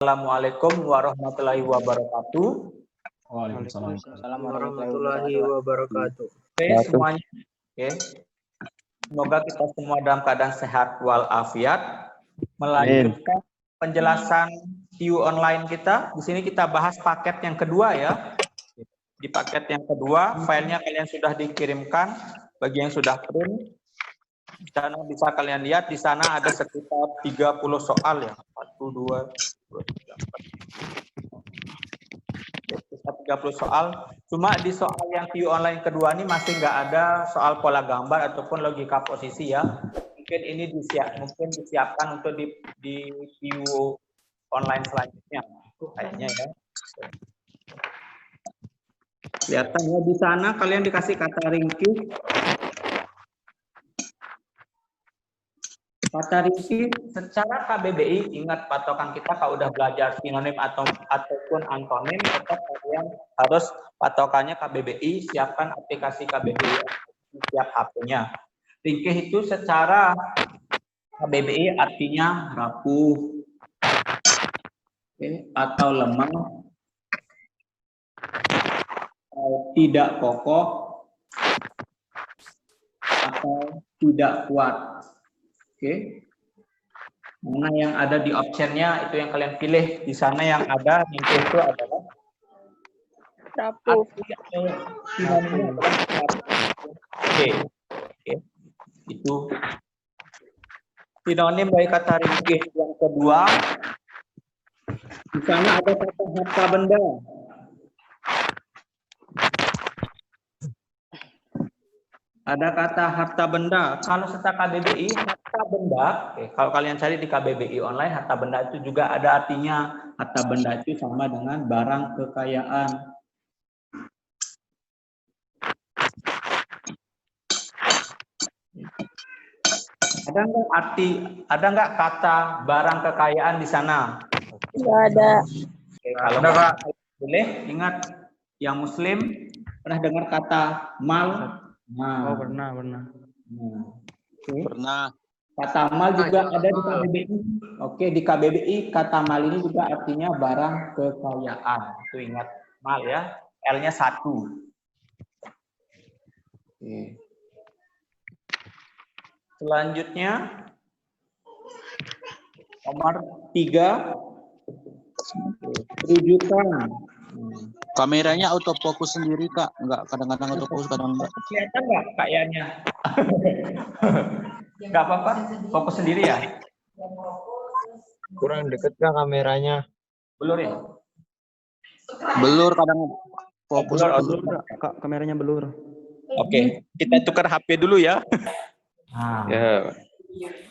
Assalamualaikum warahmatullahi wabarakatuh. Waalaikumsalam warahmatullahi wabarakatuh. Oke semuanya. Oke. Semoga kita semua dalam keadaan sehat walafiat. Melanjutkan penjelasan view online kita. Di sini kita bahas paket yang kedua ya. Di paket yang kedua, filenya kalian sudah dikirimkan. Bagi yang sudah print, di sana bisa kalian lihat. Di sana ada sekitar 30 soal ya. 1, 2, 30 soal. Cuma di soal yang view online kedua ini masih nggak ada soal pola gambar ataupun logika posisi ya. Mungkin ini disiapkan untuk di view online selanjutnya. Kayaknya ya. Kelihatan ya di sana kalian dikasih kata ringkih. Kata ringkih secara KBBI, ingat patokan kita kalau udah belajar sinonim ataupun antonim, tetap kalian harus patokannya KBBI, siapkan aplikasi KBBI di setiap HP-nya. Ringkih itu secara KBBI artinya rapuh, atau lemah, tidak kokoh, atau tidak kuat. Oke. Mana yang ada di optionnya itu yang kalian pilih. Di sana yang ada ringkih itu adalah rapuh. Oke. Itu sinonim dari kata ringkih yang kedua. Di sana ada kata harta benda. Ada kata harta benda. Kalau secara KBBI, harta benda, kalau kalian cari di KBBI online, harta benda itu juga ada artinya. Harta benda itu sama dengan barang kekayaan. Ada nggak kata barang kekayaan di sana? Nggak ada. Oke, kalau nggak boleh ingat yang Muslim pernah dengar kata mal? Nah. Oh pernah. Okay. Pernah. Kata mal juga ada di KBBI. Oke, di KBBI kata mal ini juga artinya barang kekayaan. Itu ingat mal ya. L-nya 1. Oke. Selanjutnya nomor 3 rujukan. Kameranya autofocus sendiri Kak, enggak kadang-kadang autofocus kadang enggak. Kelihatan nggak kayaknya? Nggak apa-apa, fokus sendiri ya. Kurang deket Kak kameranya. Blur ya? Blur kadang fokus Blur. Kak, kameranya blur. Oke, kita tukar HP dulu ya. Nah. Ya.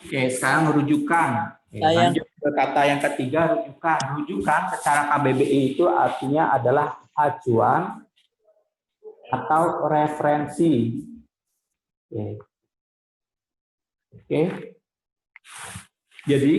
Oke, sekarang rujukan. Lanjut ke kata yang ketiga, rujukan. Rujukan secara KBBI itu artinya adalah acuan atau referensi. Oke. Jadi,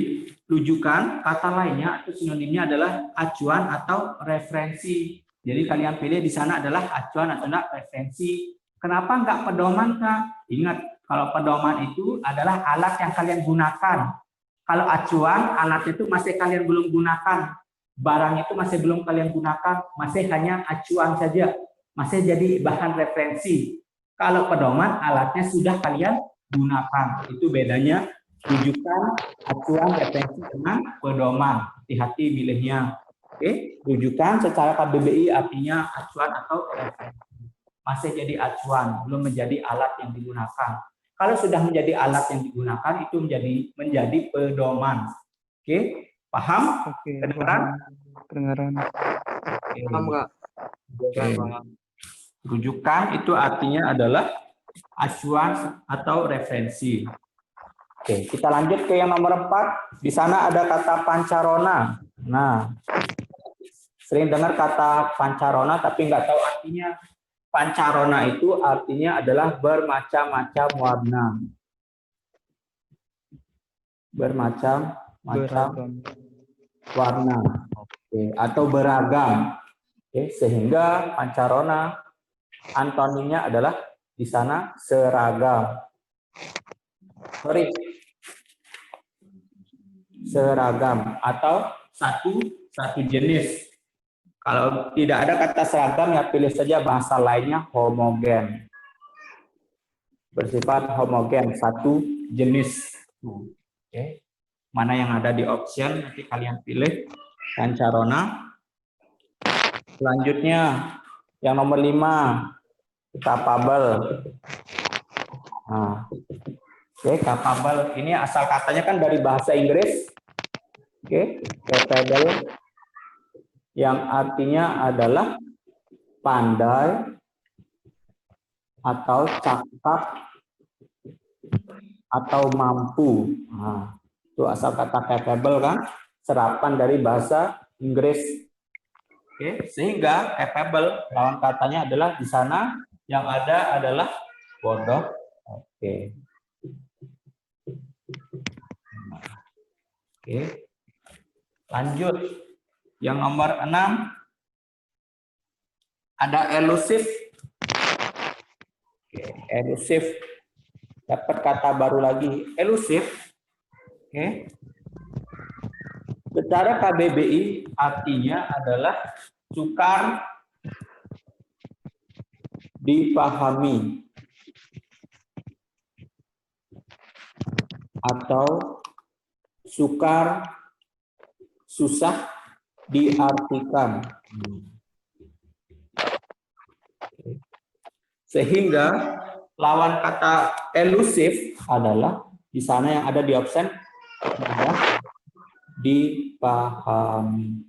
rujukan kata lainnya atau sinonimnya adalah acuan atau referensi. Jadi kalian pilih di sana adalah acuan atau referensi. Kenapa enggak pedoman, Kak? Ingat, kalau pedoman itu adalah alat yang kalian gunakan. Kalau acuan, alat itu masih kalian belum gunakan. Barang itu masih belum kalian gunakan. Masih hanya acuan saja. Masih jadi bahan referensi. Kalau pedoman, alatnya sudah kalian gunakan. Itu bedanya rujukan, acuan, referensi dengan pedoman. Hati-hati milihnya. Oke, rujukan secara KBBI artinya acuan atau referensi. Masih jadi acuan, belum menjadi alat yang digunakan. Kalau sudah menjadi alat yang digunakan, itu menjadi pedoman. Oke, paham? Oke, kedengaran? Kedengaran. Paham Kak? Rujukan itu artinya adalah acuan atau referensi. Oke, kita lanjut ke yang nomor 4. Di sana ada kata pancarona. Nah, sering dengar kata pancarona tapi nggak tahu artinya. Pancarona itu artinya adalah bermacam-macam warna. Bermacam-macam warna. Oke, atau beragam. Oke, sehingga pancarona antonimnya adalah di sana seragam. Seragam atau satu satu jenis. Kalau tidak ada kata seragam, ya pilih saja bahasa lainnya homogen. Bersifat homogen, satu jenis. Oke. Mana yang ada di option, nanti kalian pilih. Pancarona. Selanjutnya, yang nomor 5, capable. Nah, oke, capable. Ini asal katanya kan dari bahasa Inggris. Oke, capable. Yang artinya adalah pandai atau cakap atau mampu. Nah, itu asal kata capable kan, serapan dari bahasa Inggris. Oke, sehingga capable lawan katanya adalah di sana yang ada adalah bodoh. Oke. Oke. Lanjut. Yang nomor 6 ada elusive. Oke, elusive. Dapat kata baru lagi, elusive. Oke. Secara KBBI artinya adalah sukar dipahami atau sukar susah diartikan. Sehingga lawan kata elusive adalah di sana yang ada di option adalah dipahami.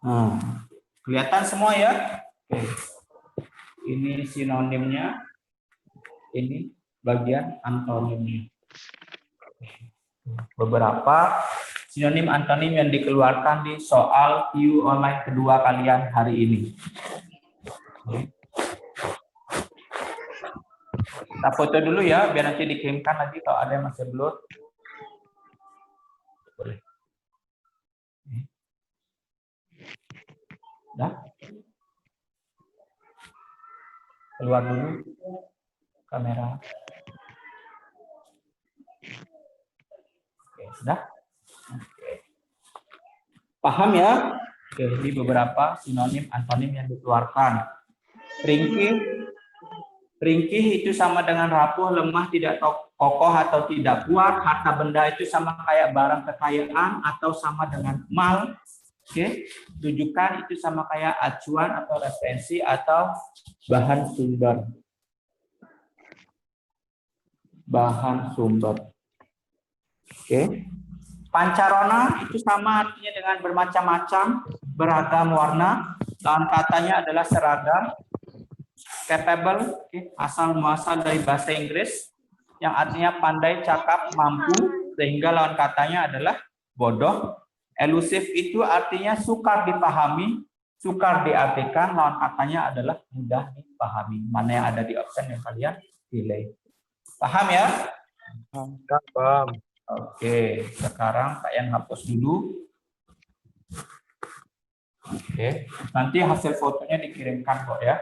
Nah, kelihatan semua ya? Oke. Ini sinonimnya, ini bagian antonimnya. Beberapa sinonim antonim yang dikeluarkan di soal Q online kedua kalian hari ini. Kita foto dulu ya, biar nanti dikirimkan lagi kalau ada yang masih belum. Boleh. Dah? Keluar dulu kamera. Oke, sudah? Oke. Paham ya? Oke, ini beberapa sinonim antonim yang dikeluarkan. Ringkih itu sama dengan rapuh, lemah, tidak kokoh atau tidak kuat. Harta benda itu sama kayak barang kekayaan atau sama dengan mal. Oke, rujukan itu sama kayak acuan atau referensi atau bahan sumber. Bahan sumber. Oke. Pancarona itu sama artinya dengan bermacam-macam, beragam warna. Lawan katanya adalah seragam. Capable, asal muasal dari bahasa Inggris, yang artinya pandai, cakap, mampu, sehingga lawan katanya adalah bodoh. Elusive itu artinya sukar dipahami, sukar diartikan, lawan katanya adalah mudah dipahami. Mana yang ada di option yang kalian pilih. Paham ya? Paham. Oke, sekarang kalian hapus dulu. Oke, nanti hasil fotonya dikirimkan kok ya.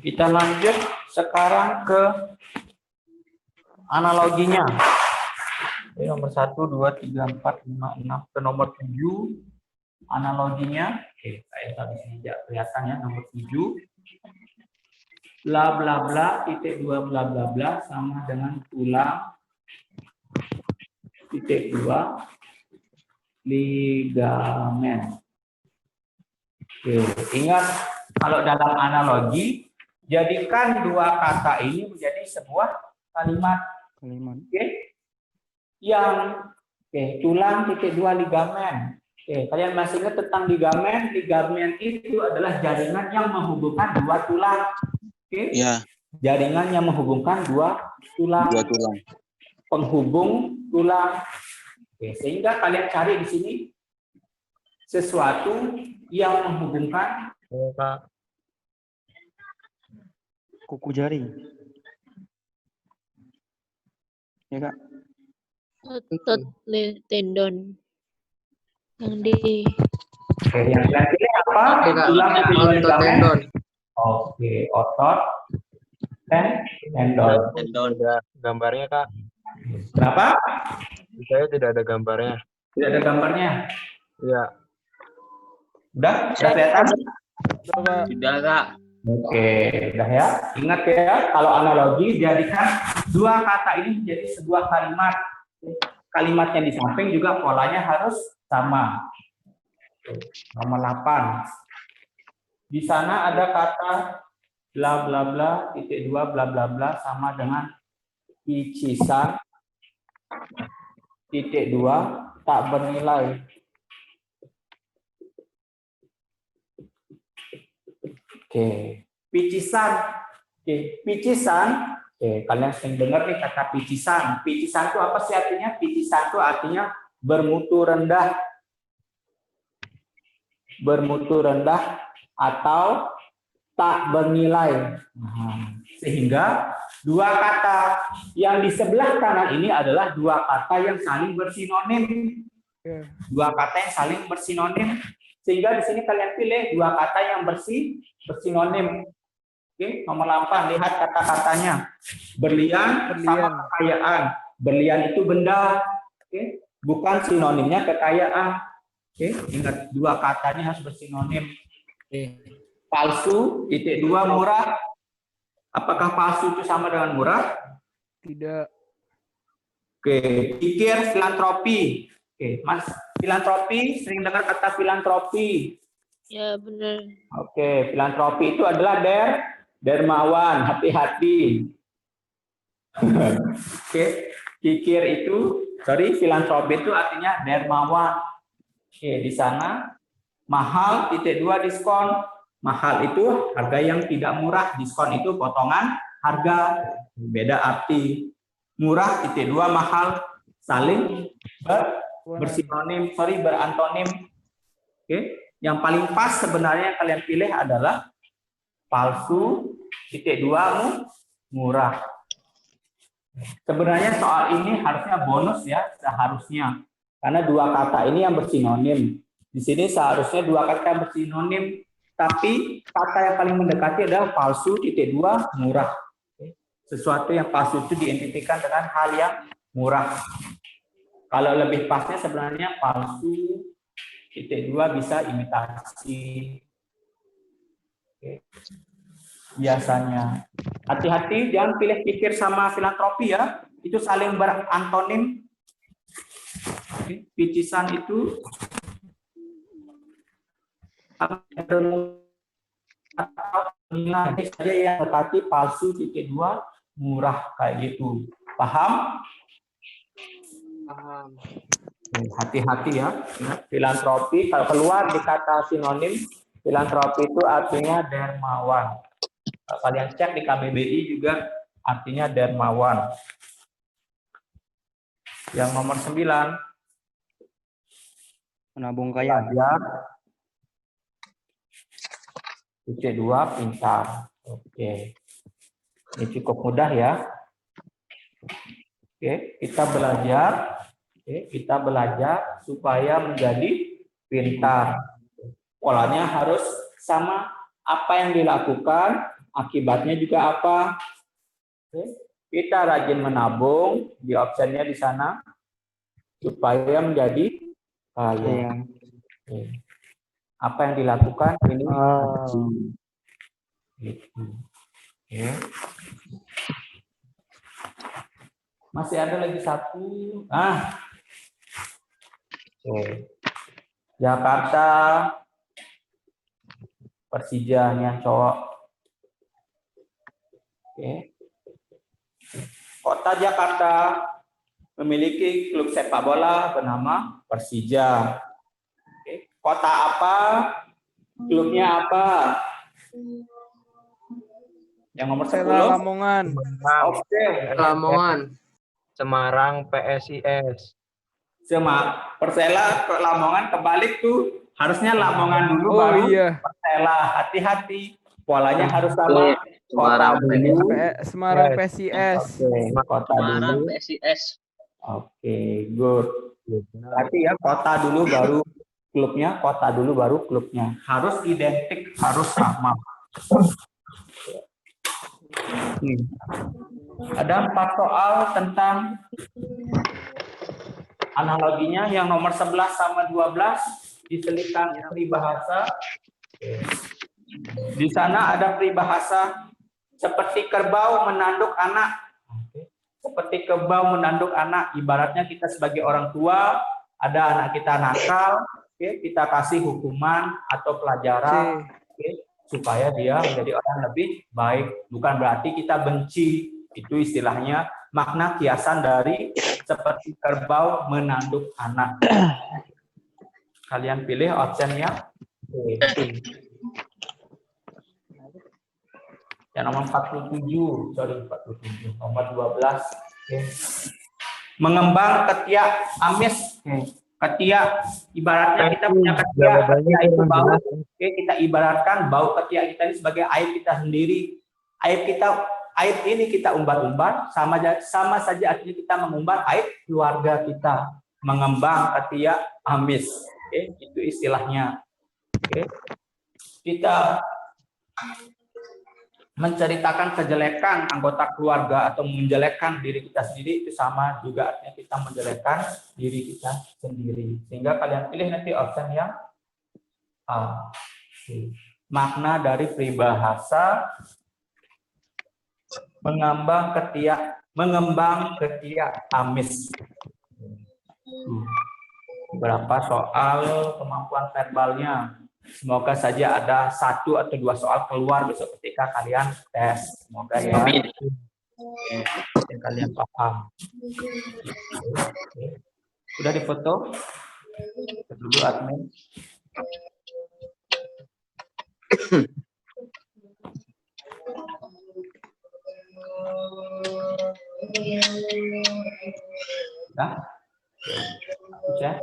Kita lanjut sekarang ke analoginya. Ini nomor 1, 2, 3, 4, 5, 6 ke nomor 7. Analoginya, oke, saya tadi tidak kelihatan ya, nomor 7. Bla bla bla titik 2 bla bla bla sama dengan tulang titik 2 ligamen. Oke, ingat kalau dalam analogi jadikan dua kata ini menjadi sebuah kalimat. Oke. Yang tulang titik 2 ligamen. Oke, kalian masih ingat tentang ligamen? Ligamen itu adalah jaringan yang menghubungkan dua tulang. Oke. Ya. Jaringan yang menghubungkan dua tulang. Dua tulang. Penghubung tulang. Oke, sehingga kalian cari di sini sesuatu yang menghubungkan kuku jari. Ya, Kak. Otot tendon. Yang D. Oke, yang kalian pilih apa? Tulang titik-dua ligamen. Oke, otot tendon. Tendon. Ada gambarnya, Kak. Kenapa? Di saya tidak ada gambarnya. Tidak ada gambarnya. Iya. Udah kelihatan? Sudah, Kak. Oke, udah ya. Ingat ya, kalau analogi jadikan dua kata ini menjadi sebuah kalimat. Kalimatnya di samping juga polanya harus sama. Nomor 8. Di sana ada kata bla bla bla titik 2 bla bla bla sama dengan picisan titik 2 tak bernilai. Oke, picisan. Oke, picisan. Oke, kalian sering dengar nih kata picisan. Picisan itu apa sih artinya? Picisan itu artinya bermutu rendah. Bermutu rendah atau tak bernilai. Sehingga dua kata yang di sebelah kanan ini adalah dua kata yang saling bersinonim. Dua kata yang saling bersinonim. Sehingga di sini kalian pilih dua kata yang bersinonim. Oke, nomor 8, lihat kata-katanya. Berlian sama kekayaan. Berlian itu benda. Oke, bukan sinonimnya kekayaan. Oke, ingat dua katanya harus bersinonim. Palsu, titik 2 murah. Apakah palsu itu sama dengan murah? Tidak. Oke, pikir filantropi. Oke, Mas, filantropi, sering dengar kata filantropi. Ya, benar. Oke, filantropi itu adalah dermawan, hati-hati. Oke, filantropi itu artinya dermawan. Oke, di sana mahal titik 2 diskon. Mahal itu harga yang tidak murah, diskon itu potongan harga. Beda arti. Murah titik 2 mahal saling berantonim. Oke, yang paling pas sebenarnya yang kalian pilih adalah palsu titik 2 murah. Sebenarnya soal ini harusnya bonus ya, seharusnya. Karena dua kata ini yang bersinonim. Di sini seharusnya dua kata yang bersinonim, tapi kata yang paling mendekati adalah palsu titik 2 murah. Sesuatu yang palsu itu diidentikan dengan hal yang murah. Kalau lebih pasnya sebenarnya palsu titik 2 bisa imitasi. Oke. Biasanya. Hati-hati jangan pilih pikir sama filantropi ya. Itu saling berantonim. Picisan itu atau nilai saja yang berarti palsu titik 2 murah kayak gitu. Paham? Paham. Hati-hati ya. Filantropi kalau keluar di kata sinonim, filantropi itu artinya dermawan. Kalau kalian cek di KBBI juga artinya dermawan. Yang nomor 9. Menabung kaya. Titik 2 pintar. Oke. Ini cukup mudah ya. Oke, kita belajar. Oke, kita belajar supaya menjadi pintar. Polanya harus sama, apa yang dilakukan, akibatnya juga apa. Oke, kita rajin menabung, di optionnya di sana, supaya menjadi kaya. Oke. Apa yang dilakukan ini? Gitu. Oke. Masih ada lagi satu. Oke. Jakarta, Persija yang cowok. Oke. Kota Jakarta memiliki klub sepak bola bernama Persija. Oke. Kota apa? Klubnya apa? Yang nomor 10. Lamongan. Oke. Lamongan. Semarang PSIS. Persela ke Lamongan kebalik tuh. Harusnya Lamongan dulu baru Persela. Hati-hati. Polanya harus sama. Kota dulu. Semarang PSIS. Oke, kota Semarang dulu. PSIS. Oke, good. Berarti ya kota dulu baru klubnya, kota dulu baru klubnya. Harus identik, harus sama. Ada 4 soal tentang analoginya, yang nomor 11 sama 12 diselipkan peribahasa. Di sana ada peribahasa seperti kerbau menanduk anak. Seperti kerbau menanduk anak, ibaratnya kita sebagai orang tua, ada anak kita nakal, kita kasih hukuman atau pelajaran, supaya dia menjadi orang lebih baik. Bukan berarti kita benci, itu istilahnya makna kiasan dari seperti kerbau menanduk anak. Kalian pilih optionnya. Yang nomor 47, nomor 12. Mengembang ketiak amis. Ketiak, ibaratnya kita punya ketiak itu bau. Kita ibaratkan bau ketiak kita ini sebagai aib kita sendiri. Aib ini kita umbar-umbar, sama saja artinya kita mengumbar aib keluarga kita. Mengembang ketiak amis. Itu istilahnya. Kita menceritakan kejelekan anggota keluarga atau menjelekkan diri kita sendiri, itu sama juga artinya kita menjelekkan diri kita sendiri. Sehingga kalian pilih nanti option yang A. Makna dari peribahasa mengembang ketiak amis. Beberapa soal kemampuan verbalnya. Semoga saja ada 1 atau 2 soal keluar besok ketika kalian tes. Semoga ya kalian paham. Sudah difoto? Dulu admin. Nah, sudah.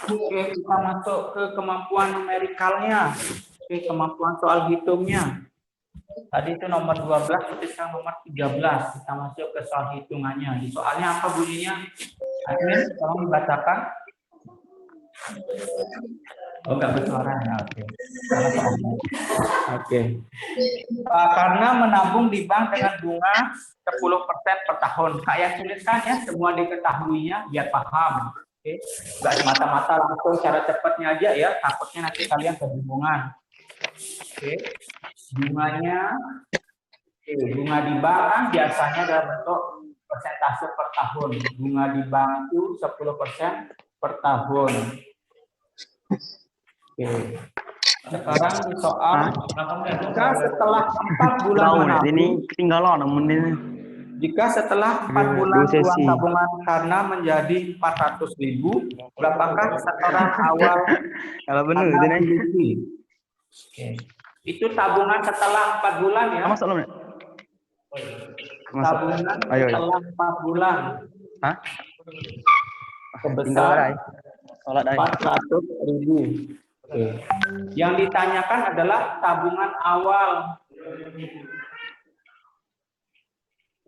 Oke, kita masuk ke kemampuan numerikalnya. Oke, kemampuan soal hitungnya. Tadi itu nomor 12, itu sekarang nomor 13. Kita masuk ke soal hitungannya. Di soalnya apa bunyinya? Admin, tolong dibacakan. Oh, nggak bersuara ya, oke. Oke. Karena menabung di bank dengan bunga 10% per tahun. Saya tuliskan ya, semua diketahuinya biar paham. Oke. Nggak semata-mata langsung cara cepatnya aja ya, takutnya nanti kalian kebingungan. Oke. Bunganya, bunga di bank kan biasanya dalam bentuk persentase per tahun. Bunga di bank itu 10% per tahun. Oke. Sekarang di soal jika setelah 4 bulan menabung, ini ketinggalan ini. Jika setelah 4 bulan uang tabungan karena menjadi 400.000, berapakah setoran awal? Kalau benar ini. Oke. Itu tabungan setelah 4 bulan ya. Masuk belum? Tabungan setelah 4 bulan. Hah? Sebesar 400.000. Oke. Yang ditanyakan adalah tabungan awal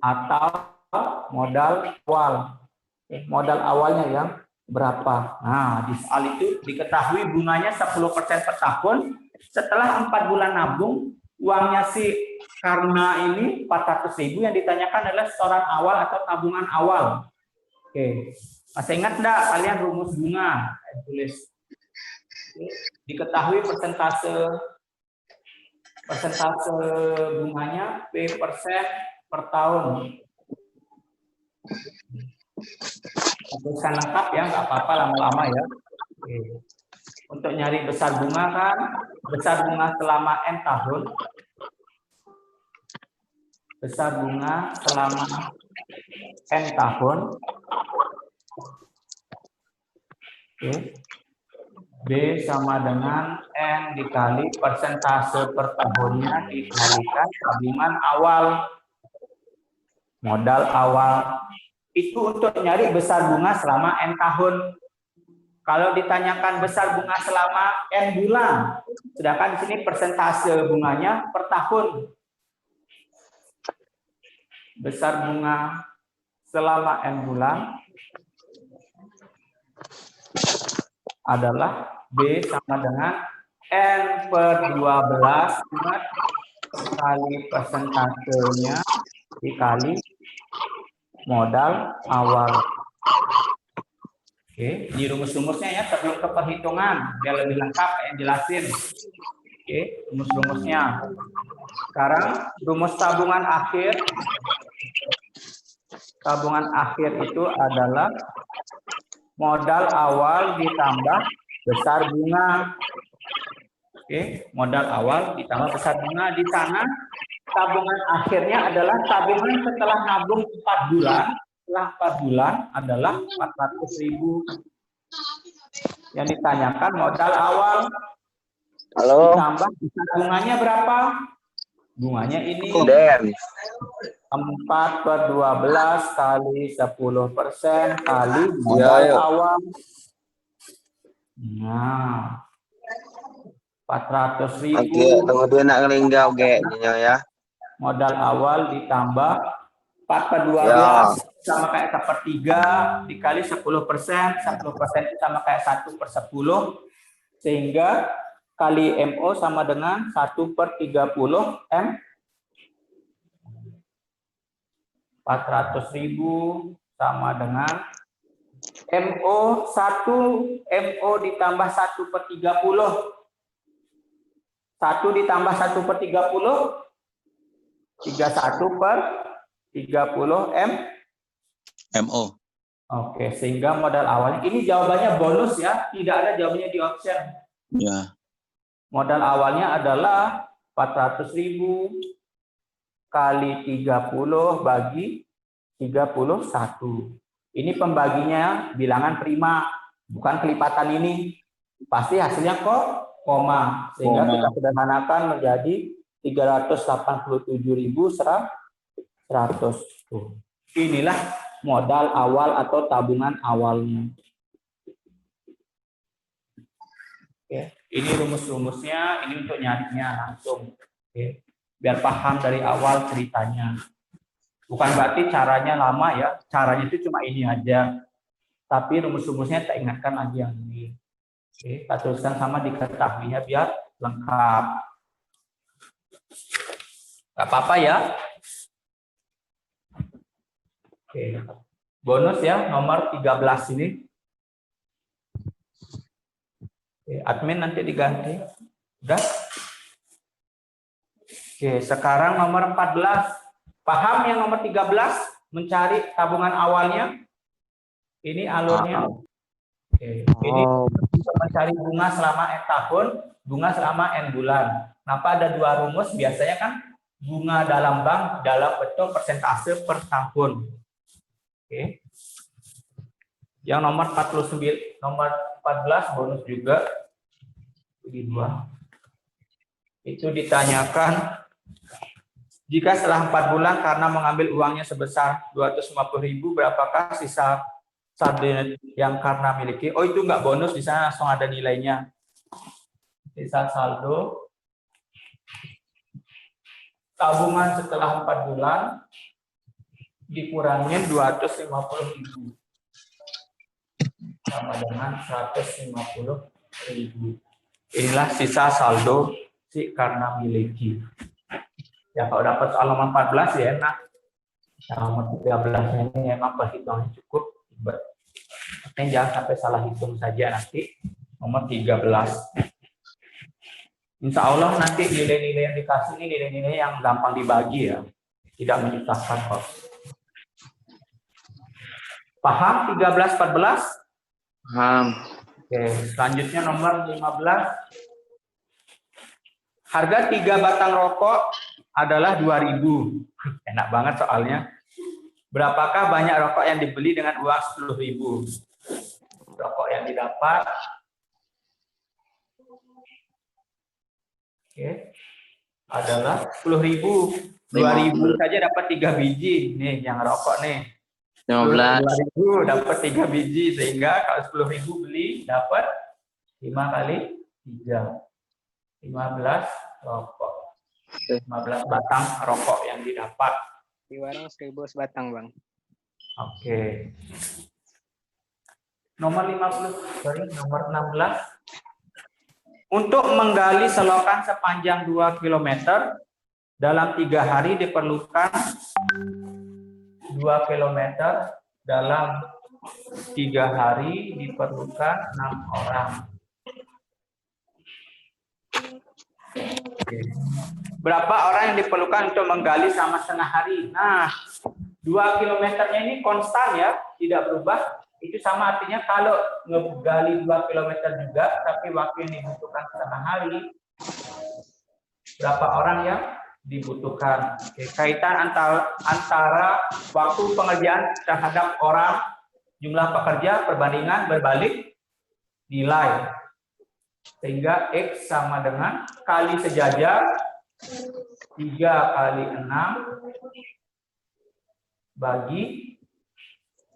atau modal awal. Modal awalnya yang berapa? Nah, di soal itu diketahui bunganya 10% per tahun. Setelah 4 bulan nabung, uangnya si karena ini 400.000, yang ditanyakan adalah setoran awal atau tabungan awal. Oke. Masih ingat enggak kalian rumus bunga? Saya tulis. Diketahui persentase bunganya P% per tahun. Tuliskan lengkap ya, nggak apa-apa lama-lama ya. Oke. Untuk nyari besar bunga kan, besar bunga selama N tahun. Besar bunga selama N tahun. Oke. B sama dengan N dikali persentase per tahunnya dikalikan tabungan awal. Modal awal. Itu untuk nyari besar bunga selama N tahun. Kalau ditanyakan besar bunga selama N bulan, sedangkan di sini persentase bunganya per tahun. Besar bunga selama N bulan adalah B sama dengan N per 12 ingat, kali persentasenya dikali modal awal. Oke, ini rumus-rumusnya ya sebelum ke perhitungan biar lebih lengkap yang jelasin. Oke, rumus-rumusnya. Sekarang rumus tabungan akhir. Tabungan akhir itu adalah modal awal ditambah besar bunga. Oke, modal awal ditambah besar bunga. Di sana tabungan akhirnya adalah tabungan setelah nabung 4 bulan. Setelah 4 bulan adalah 400.000. Yang ditanyakan modal awal ditambah besar bunganya berapa? Bunganya ini 4 per 12 kali 10% kali modal awal. Nah, 400.000. Tunggu dia nak ngelinggau ya. Modal awal ditambah 4 per 12 sama kayak sepertiga dikali 10%. 10% itu sama kayak 1 per 10. Sehingga kali MO sama dengan 1 per 30 M. 400.000 sama dengan MO 1, MO ditambah 1 per 30. 1 ditambah 1 per 30, 31 per 30 MO. Oke, sehingga modal awalnya, ini jawabannya bonus ya, tidak ada jawabannya di option. Ya. Modal awalnya adalah 400.000 kali 30 bagi 31. Ini pembaginya bilangan prima, bukan kelipatan ini. Pasti hasilnya kok koma, sehingga kita sederhanakan menjadi 387.100. Inilah modal awal atau tabungan awalnya. Oke, ini rumus-rumusnya, ini untuk nyarinya langsung. Oke, biar paham dari awal ceritanya. Bukan berarti caranya lama ya, caranya itu cuma ini aja. Tapi rumus-rumusnya kita ingatkan lagi yang ini. Oke, kita tuliskan sama diketahuinya biar lengkap. Gak apa-apa ya. Oke, bonus ya nomor 13 ini. Oke, admin nanti diganti. Udah? Oke, sekarang nomor 14. Paham yang nomor 13? Mencari tabungan awalnya. Ini alurnya. Oke, ini untuk mencari bunga selama N tahun, bunga selama N bulan. Kenapa ada 2 rumus? Biasanya kan bunga dalam bank dalam bentuk persentase per tahun. Oke. Yang nomor 49, nomor 14 bonus juga. Ini 2. Itu ditanyakan jika setelah 4 bulan karena mengambil uangnya sebesar 250.000, berapakah sisa saldo yang karena miliki? Oh, itu enggak bonus, di sana langsung ada nilainya. Sisa saldo tabungan setelah 4 bulan dikurangin 250.000 sama dengan 150.000. Inilah sisa saldo si karena miliki. Ya, kalau dapat soal nomor 14 ya enak. Nomor 13 ini memang perhitungannya cukup. Jangan sampai salah hitung saja nanti. Nomor 13. Insya Allah nanti nilai-nilai yang dikasih ini nilai-nilai yang gampang dibagi ya. Tidak menyusahkan kok. Paham 13, 14? Paham. Oke, selanjutnya nomor 15. Harga 3 batang rokok adalah 2.000. Enak banget soalnya. Berapakah banyak rokok yang dibeli dengan uang 10.000? Rokok yang didapat. Oke. Adalah 10.000. 2.000 saja dapat 3 biji. Nih, yang rokok nih. 15. 10.000 dapat 3 biji, sehingga kalau 10.000 beli dapat 5 kali 3. 15 rokok. 15 batang rokok yang didapat. Di warung 1.000 sebatang, Bang. Oke. Nomor 16. Untuk menggali selokan sepanjang 2 km dalam 3 hari diperlukan 2 km dalam 3 hari diperlukan 6 orang. Oke. Berapa orang yang diperlukan untuk menggali selama setengah hari? Nah, 2 kilometernya ini konstan ya, tidak berubah. Itu sama artinya kalau ngegali 2 km juga, tapi waktu yang dibutuhkan setengah hari, berapa orang yang dibutuhkan? Oke, kaitan antara waktu pengerjaan terhadap orang, jumlah pekerja, perbandingan berbalik nilai. Sehingga X sama dengan kali sejajar 3 kali 6 bagi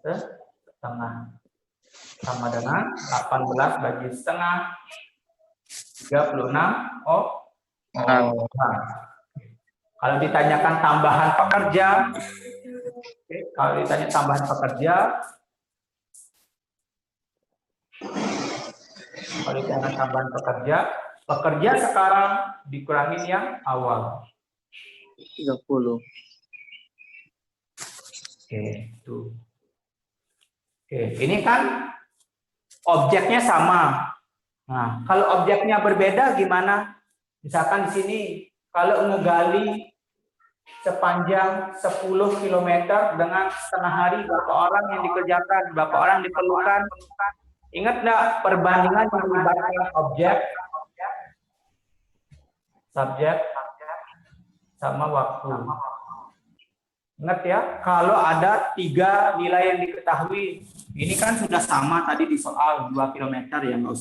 setengah sama dengan 18 bagi setengah 36 orang. Kalau ditanyakan tambahan pekerja, oke, kalau ditanya tambahan pekerja, pekerja sekarang dikurangin yang awal. 30. Oke, tuh. Oke, ini kan objeknya sama. Nah, kalau objeknya berbeda gimana? Misalkan di sini, kalau ngegali sepanjang 10 km dengan setengah hari, berapa orang yang dikerjakan, berapa orang diperlukan? Ingat nggak perbandingan yang melibatkan objek, subjek, sama waktu? Ingat ya, kalau ada 3 nilai yang diketahui, ini kan sudah sama tadi di soal 2 km ya, nggak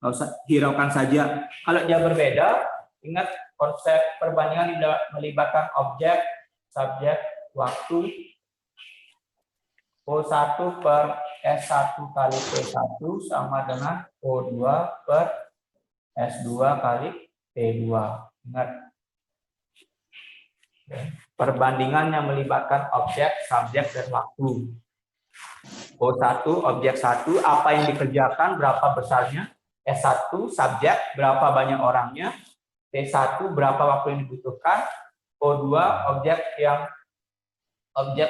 usah hiraukan saja. Kalau dia berbeda, ingat konsep perbandingan melibatkan objek, subjek, waktu. O1 per S1 kali P1 sama dengan O2 per S2 kali T2. Ingat. Perbandingan yang melibatkan objek, subjek, dan waktu. O1, objek 1, apa yang dikerjakan, berapa besarnya. S1, subjek, berapa banyak orangnya. T1, berapa waktu yang dibutuhkan. O2, objek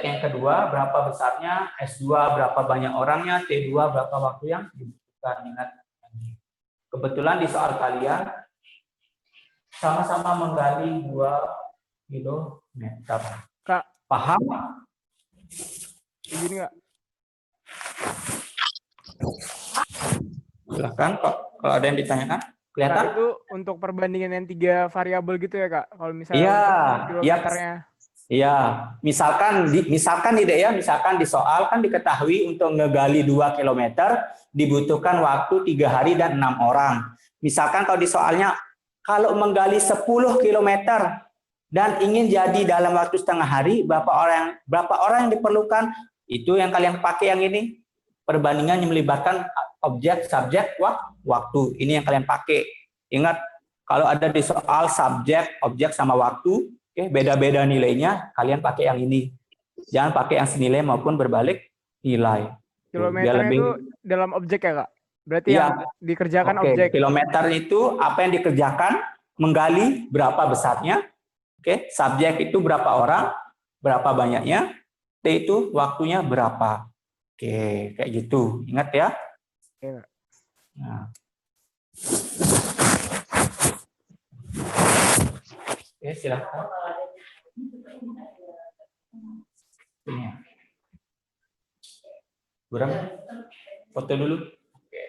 yang kedua, berapa besarnya. S2, berapa banyak orangnya. T2, berapa waktu yang dibutuhkan. Ingat. Kebetulan di soal kalian, sama-sama menggali 2 kilometer. Kak, Paham? begini nggak? Silahkan kok kalau ada yang ditanyakan. Kak, Kelihatan? itu untuk perbandingan yang 3 variabel gitu ya, Kak? Kalau misalnya Iya, untuk iya. kilometernya. Iya, misalkan di soal kan diketahui untuk ngegali 2 km dibutuhkan waktu 3 hari dan 6 orang. Misalkan kalau di soalnya kalau menggali 10 km dan ingin jadi dalam waktu setengah hari, berapa orang yang diperlukan? Itu yang kalian pakai yang ini. Perbandingan yang melibatkan objek, subjek, waktu. Ini yang kalian pakai. Ingat, kalau ada di soal subjek, objek sama waktu, oke, beda-beda nilainya, kalian pakai yang ini. Jangan pakai yang senilai maupun berbalik nilai. Kilometernya itu dalam objek ya, Kak? Berarti Iya. yang dikerjakan Oke, objek. kilometer itu apa yang dikerjakan, menggali berapa besarnya. Oke, subjek itu berapa orang, berapa banyaknya, T itu waktunya berapa. Oke, kayak gitu. Ingat ya. Iya. Nah. Oke, silakan. Ini ya. Kurang foto dulu. Oke.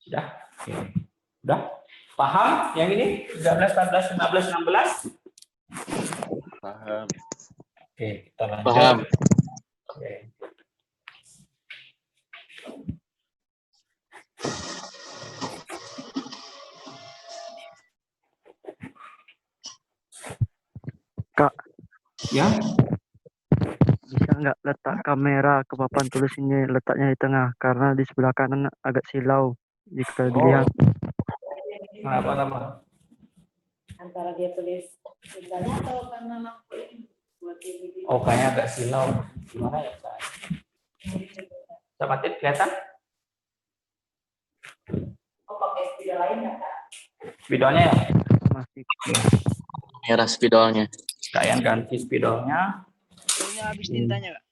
Sudah? Oke. Sudah? Paham yang ini? 13, 14, 15, 16? Paham. Oke, kita lanjut. Paham. Oke. Ya, Bisa nggak letak kamera ke papan tulis ini letaknya di tengah karena di sebelah kanan agak silau jika dilihat. kenapa? Antara dia tulis sebenarnya atau karena lampu ini buat dia video. Oh, kayaknya agak silau. Gimana ya, Cak? Coba kelihatan? Oh, pakai spidol lain nggak, Kak? Spidolnya ya? Masih Merah spidolnya. Kalian ganti spidolnya. Ini habis tintanya, Kak.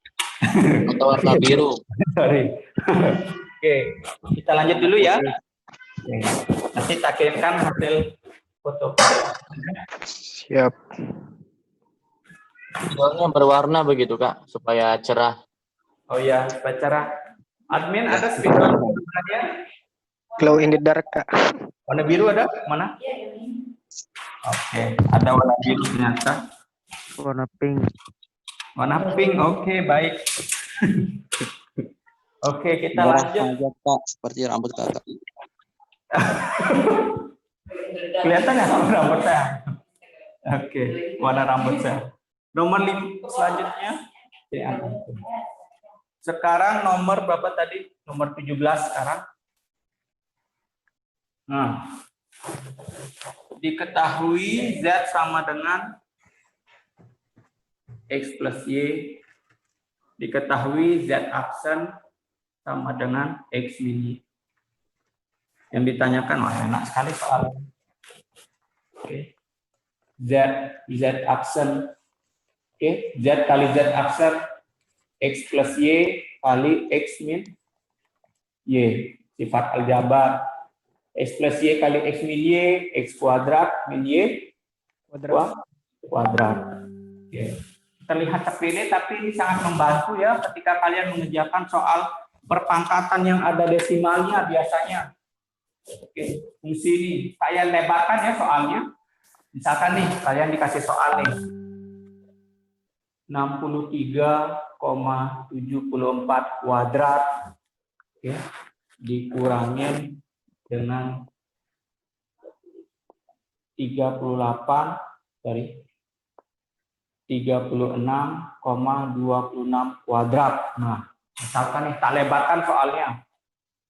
Atau warna biru. Sorry. Oke, kita lanjut dulu ya. Oke. Nanti tak kirimkan hasil foto. Siap. Spidolnya berwarna begitu Kak, supaya cerah. Oh ya, baca admin ada spidol warnanya? Glow in the dark, Kak. Warna biru ada? Mana? Oke, ada warna biru ternyata. warna pink. Warna pink, oke, baik. Oke, kita Merah lanjut. aja Kak, seperti rambut Kakak. Kelihatan ya rambut saya? Oke, warna rambut saya. Nomor 5 selanjutnya. Ya. Sekarang nomor berapa tadi? Nomor 17 sekarang. Nah, diketahui Z sama dengan X plus Y. Diketahui Z aksen sama dengan X min Y. Yang ditanyakan, wah enak sekali soalnya. Oke. Z aksen. Oke, Z kali Z aksen X plus Y kali X min Y. Sifat aljabar. X plus Y kali X min Y, X kuadrat min Y kuadrat. Oke. Terlihat sepele, tapi ini sangat membantu ya ketika kalian mengerjakan soal perpangkatan yang ada desimalnya biasanya. Oke, fungsi ini saya lebarkan ya soalnya. Misalkan nih, kalian dikasih soal nih. 63,74 kuadrat oke, dikurangin dengan 36,26 kuadrat. Nah, misalkan nih tak lebarkan soalnya.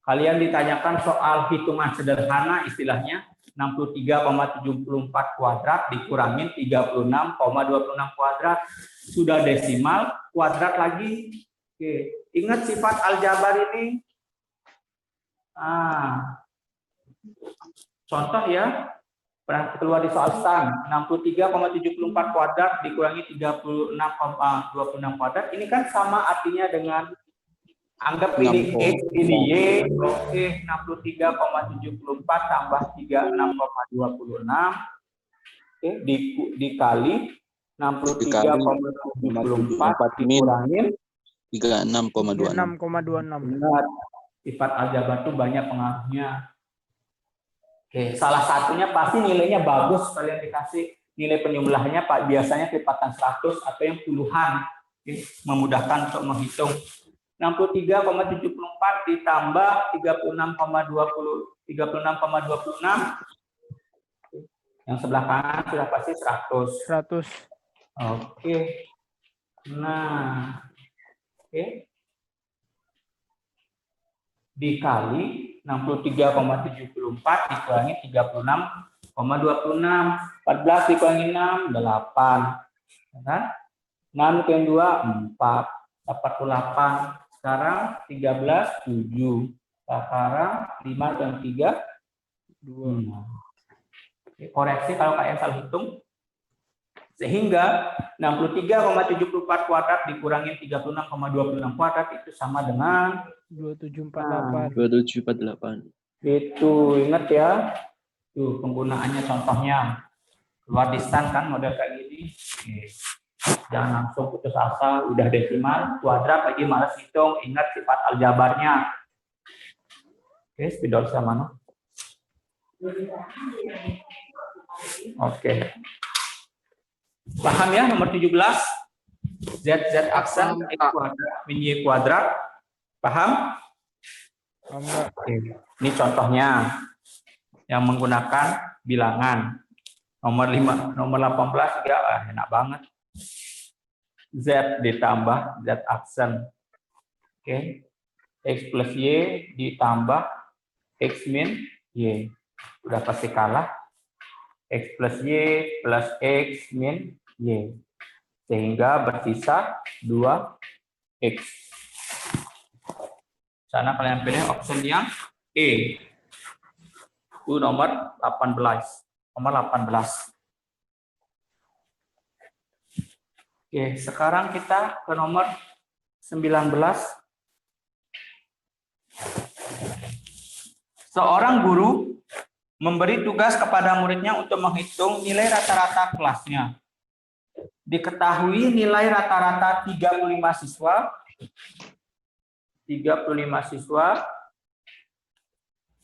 Kalian ditanyakan soal hitungan sederhana istilahnya 63,74 kuadrat dikurangin 36,26 kuadrat. Sudah desimal, kuadrat lagi. Oke, ingat sifat aljabar ini. Contoh ya, pernah keluar di soal STAN, 63,74 kuadrat dikurangi 36,26 kuadrat. Ini kan sama artinya dengan anggap ini X, ini Y, oke, 63,74 tambah 36,26, oke, dikali 63,74 dikurangin 36,26. 6,26. Ingat, sifat aljabar itu banyak pengaruhnya. Oke, salah satunya pasti nilainya bagus, kalian dikasih nilai penyumlahnya Pak biasanya kelipatan 100 atau yang puluhan, oke, memudahkan untuk menghitung. 63,74 ditambah 36,26. Yang sebelah kanan sudah pasti 100. 100. Oke. Nah. Oke. Dikali 63,74 dikurangi 36,26. 14 dikurangi 6, 8. Kan? 6 ke 2, 4. Dapat 8. Sekarang 13, 7. Sekarang 5 dan 3, 2. Koreksi kalau kalian salah hitung. Sehingga 63,74 kuadrat dikurangi 36,26 kuadrat itu sama dengan 2748. 2748. itu. Ingat ya. Tuh penggunaannya contohnya. Keluar di STAN kan model kayak gini. Oke. Jangan langsung putus asa, udah desimal, kuadrat lagi malas hitung, ingat sifat aljabarnya. Oke, spidol sama mana? Oke. Paham ya nomor 17? Z aksen X kuadrat min Y kuadrat. Paham? Enggak. Oke. Ini contohnya yang menggunakan bilangan. Nomor 18 juga enak banget. Z ditambah Z absen. Oke. X plus Y ditambah X min Y. Udah pasti kalah. X plus Y plus X min Y. Sehingga bersisa 2X. Sana kalian pilih option yang E. Itu nomor 18. Nomor 18. Oke, sekarang kita ke nomor 19. Seorang guru memberi tugas kepada muridnya untuk menghitung nilai rata-rata kelasnya. Diketahui nilai rata-rata 35 siswa. 35 siswa.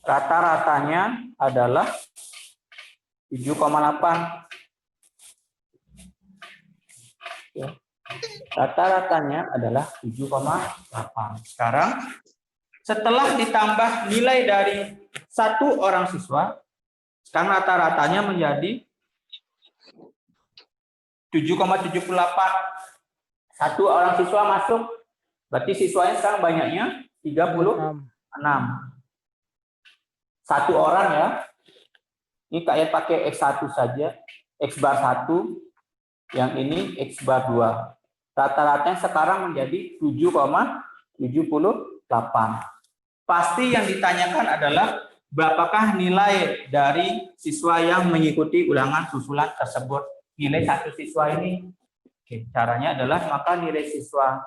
Rata-ratanya adalah 7,8. Ya. Rata-ratanya adalah 7,8. Sekarang setelah ditambah nilai dari satu orang siswa, sekarang rata-ratanya menjadi 7,78. Satu orang siswa masuk, berarti siswanya sekarang banyaknya 36. Satu orang ya. Ini kayak pakai X1 saja, X bar 1. Yang ini X bar 2. Rata-ratanya sekarang menjadi 7,78. Pasti yang ditanyakan adalah berapakah nilai dari siswa yang mengikuti ulangan susulan tersebut. Nilai satu siswa ini. Oke, caranya adalah maka nilai siswa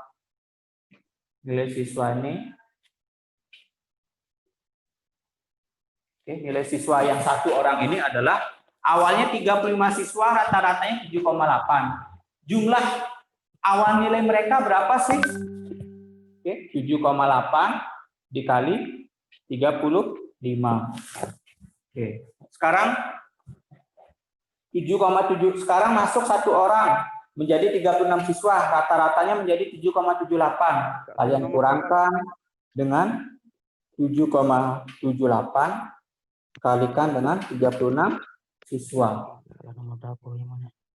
ini. Oke, nilai siswa yang satu orang ini adalah awalnya 35 siswa, rata-ratanya 7,8. Jumlah awal nilai mereka berapa sih? Oke, 7,8 dikali 35. Oke, sekarang 7,7. Sekarang masuk satu orang menjadi 36 siswa, rata-ratanya menjadi 7,78. Kalian kurangkan dengan 7,78 kalikan dengan 36 siswa.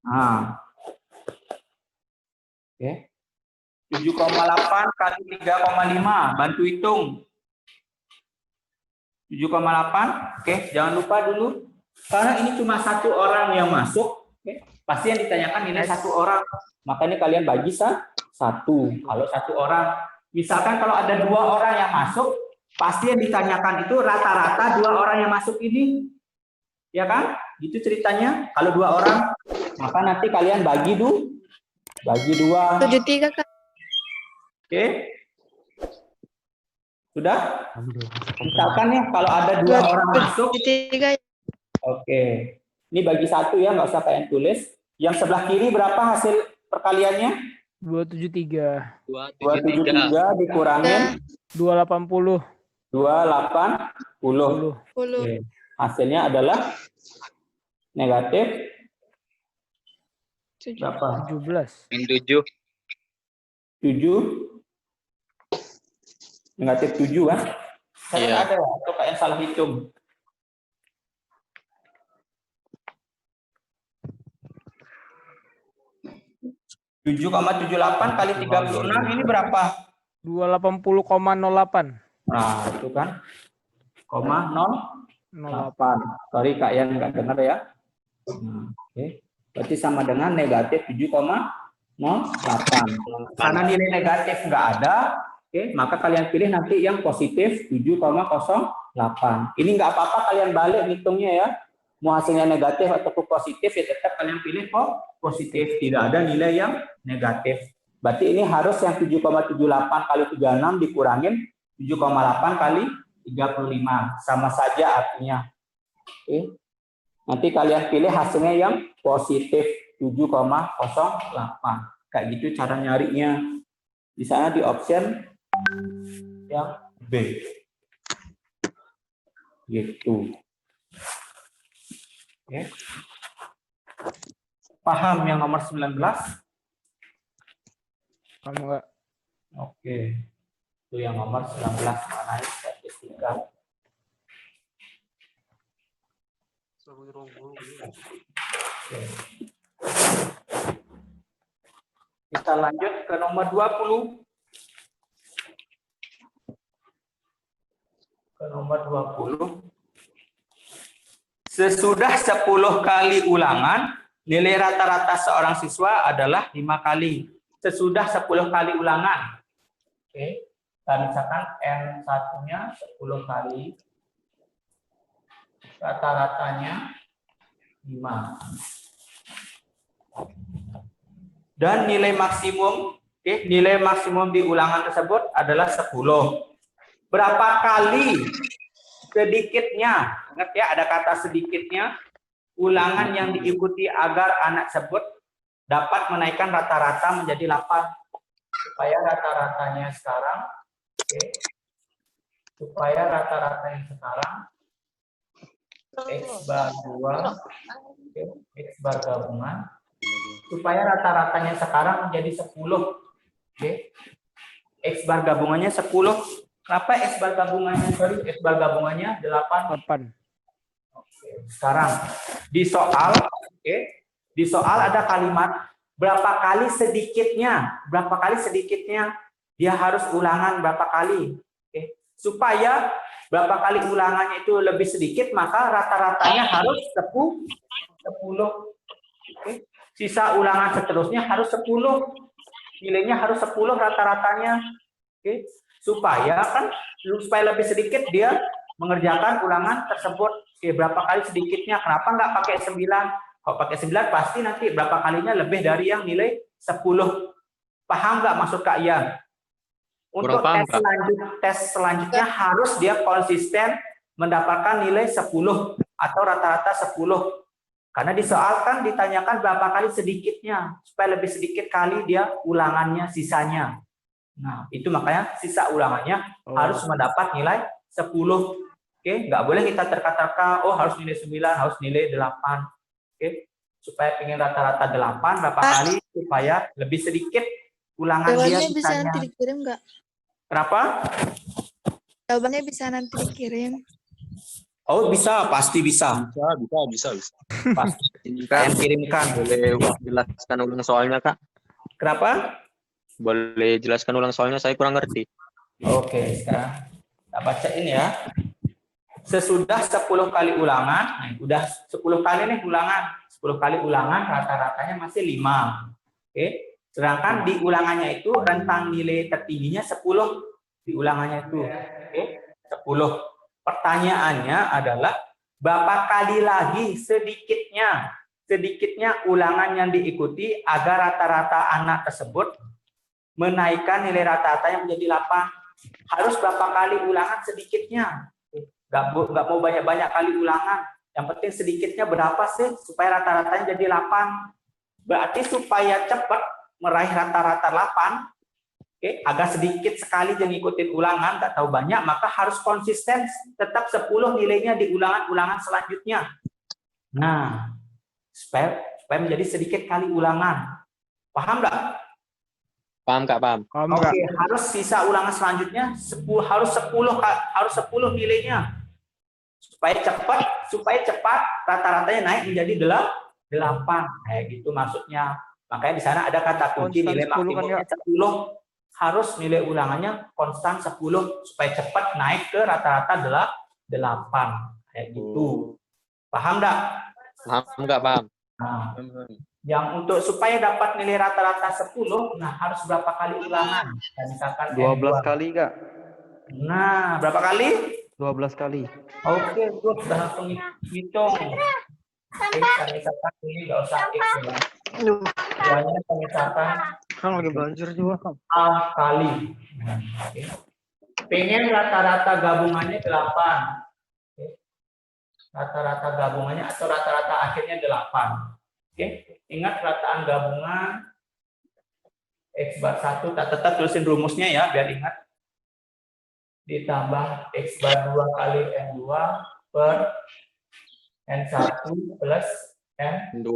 Nah. Oke. 7,8 kali 3,5. Bantu hitung. 7,8. Oke, jangan lupa dulu. Karena ini cuma satu orang yang masuk. Oke. Pasti yang ditanyakan nilai satu orang. Makanya kalian bagi satu. Kalau satu orang. Misalkan kalau ada 2 orang yang masuk, pasti yang ditanyakan itu rata-rata 2 orang yang masuk ini. Ya kan? Gitu ceritanya. Kalau 2 orang, maka nanti kalian bagi 2. 73 Kak. Oke. Sudah? Misalkan nih kalau ada 2 orang masuk. 73. Oke. Ini bagi 1 ya, nggak usah kalian tulis. Yang sebelah kiri berapa hasil perkaliannya? 273. 273 dikurangin 280. 280. 10. Oke. Hasilnya adalah negatif berapa? 17. Min 7. 7. Negatif 7 kan? Saya Iya. ada atau kalian salah hitung? (7,78 kali 36) ini berapa? 280,08. Nah, itu kan. 0,08. 08. Sorry Kak Yan nggak dengar ya. Oke. Berarti sama dengan negatif 7,08. Karena nilai negatif nggak ada, oke, maka kalian pilih nanti yang positif 7,08. Ini nggak apa-apa kalian balik hitungnya ya. Mau hasilnya negatif ataupun positif ya tetap kalian pilih positif. Tidak ada nilai yang negatif. Berarti ini harus yang 7,78 kali 36 dikurangin 7,8 kali 35. Sama saja artinya. Oke. Nanti kalian pilih hasilnya yang positif 7,08. Kayak gitu cara nyarinya. Di sana di option yang B. Gitu. Oke. Paham yang nomor 19? Kamu enggak? Oke. Itu yang nomor 19 mengenai statistika. Oke. Kita lanjut ke nomor 20. Ke nomor 20. Sesudah 10 kali ulangan, nilai rata-rata seorang siswa adalah 5 kali. Sesudah 10 kali ulangan. Oke. Kita misalkan N1-nya 10 kali. Rata-ratanya 5. Dan nilai maksimum, nilai maksimum di ulangan tersebut adalah 10. Berapa kali sedikitnya, ingat ya ada kata sedikitnya, ulangan yang diikuti agar anak tersebut dapat menaikkan rata-rata menjadi 8. Supaya rata-ratanya sekarang, supaya rata-ratanya sekarang, X bar 2, X bar gabungan, supaya rata-ratanya sekarang menjadi 10. X bar gabungannya 10. Kenapa X bar gabungannya? Sorry, X bar gabungannya 8. Sekarang di soal, di soal ada kalimat berapa kali sedikitnya, dia harus ulangan berapa kali. Supaya berapa kali ulangannya itu lebih sedikit, maka rata-ratanya harus 10. Sisa ulangan seterusnya harus 10. Nilainya harus 10 rata-ratanya. Supaya lebih sedikit dia mengerjakan ulangan tersebut. Berapa kali sedikitnya? Kenapa nggak pakai 9? Kalau pakai 9 pasti nanti berapa kalinya lebih dari yang nilai 10. Paham nggak maksud Kak Ian? Untuk tes selanjutnya harus dia konsisten mendapatkan nilai 10 atau rata-rata 10. Karena di soal kan ditanyakan berapa kali sedikitnya, supaya lebih sedikit kali dia ulangannya sisanya. Nah, itu makanya sisa ulangannya harus mendapat nilai 10. Nggak boleh kita terka-terka, oh harus nilai 9, harus nilai 8. Supaya pengen rata-rata 8, berapa kali supaya lebih sedikit ulangan dia Jawabannya bisa sisanya. nanti dikirim nggak? Kenapa? Jawabannya bisa nanti dikirim. Oh bisa, pasti bisa. Bisa. Pasti. Kak, Yang kirimkan. boleh jelaskan ulang soalnya, Kak? Kenapa? Boleh jelaskan ulang soalnya, saya kurang ngerti. Oke, sekarang kita bacain ya. Sesudah 10 kali ulangan, udah 10 kali nih ulangan. 10 kali ulangan rata-ratanya masih 5. Sedangkan di ulangannya itu rentang nilai tertingginya 10 di ulangannya itu. 10. Pertanyaannya adalah berapa kali lagi sedikitnya ulangan yang diikuti agar rata-rata anak tersebut menaikkan nilai rata-rata yang menjadi 8. Harus berapa kali ulangan sedikitnya? Nggak mau banyak-banyak kali ulangan. Yang penting sedikitnya berapa sih supaya rata-ratanya jadi 8. Berarti supaya cepat meraih rata-rata 8, agak sedikit sekali yang ngikutin ulangan, nggak tahu banyak, maka harus konsisten tetap 10 nilainya di ulangan-ulangan selanjutnya. Nah, supaya menjadi sedikit kali ulangan. Paham nggak? Paham, Kak, paham. Oke, harus sisa ulangan selanjutnya harus 10 nilainya. Supaya cepat rata-ratanya naik menjadi 8. Kayak gitu maksudnya. Makanya di sana ada kata kunci nilai maksimumnya 10. Harus nilai ulangannya konstan 10 supaya cepat naik ke rata-rata 8. Kayak gitu. Paham nggak? Paham, Kak, paham. Nah, yang untuk supaya dapat nilai rata-rata 10, nah harus berapa kali ulangan? Dan misalkan 12 kali, Kak. Nah, berapa kali? 12 kali. Oke, good. Sudah langsung hitung. Kita misalkan ini nggak usah X ya. Semuanya kita misalkan Kan lagi belajar juga, Kang. A kali. Oke. Pengen rata-rata gabungannya 8. Rata-rata gabungannya atau rata-rata akhirnya 8. Ingat rataan gabungan X bar 1, tetap tulisin rumusnya ya biar ingat. Ditambah X bar 2 kali N2 per N1 plus N2.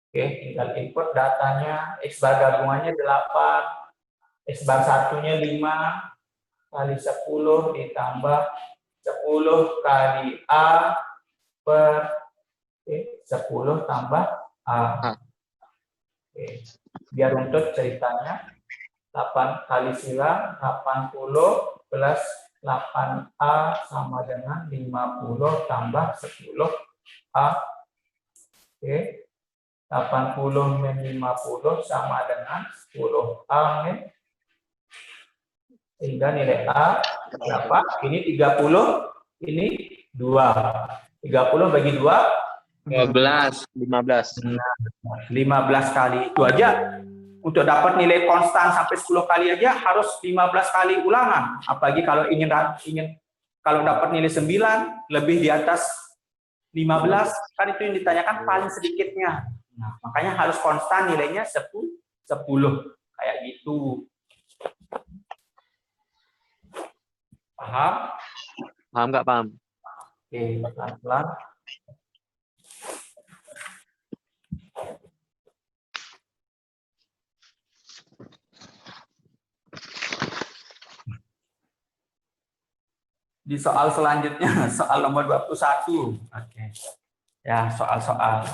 Tinggal input datanya. X bar gabungannya 8, X bar satunya 5 kali 10 ditambah 10 kali A per 10 tambah A. Oke. Biar runtut ceritanya. 8 kali silang 80 plus 8A sama dengan 50 tambah 10A. Oke. 80 min 50 sama dengan 10A min. Sehingga nilai A berapa? Ini 30, ini 2. 30 bagi 2, 15. 15 kali. Itu aja. Untuk dapat nilai konstan sampai 10 kali aja harus 15 kali ulangan. Apalagi kalau ingin kalau dapat nilai 9 lebih di atas 15, kan itu yang ditanyakan paling sedikitnya. Nah, makanya harus konstan nilainya 10 kayak gitu. Paham? Paham nggak paham? Oke, pelan-pelan. Di soal selanjutnya, soal nomor 21. Oke. Ya, soal-soal.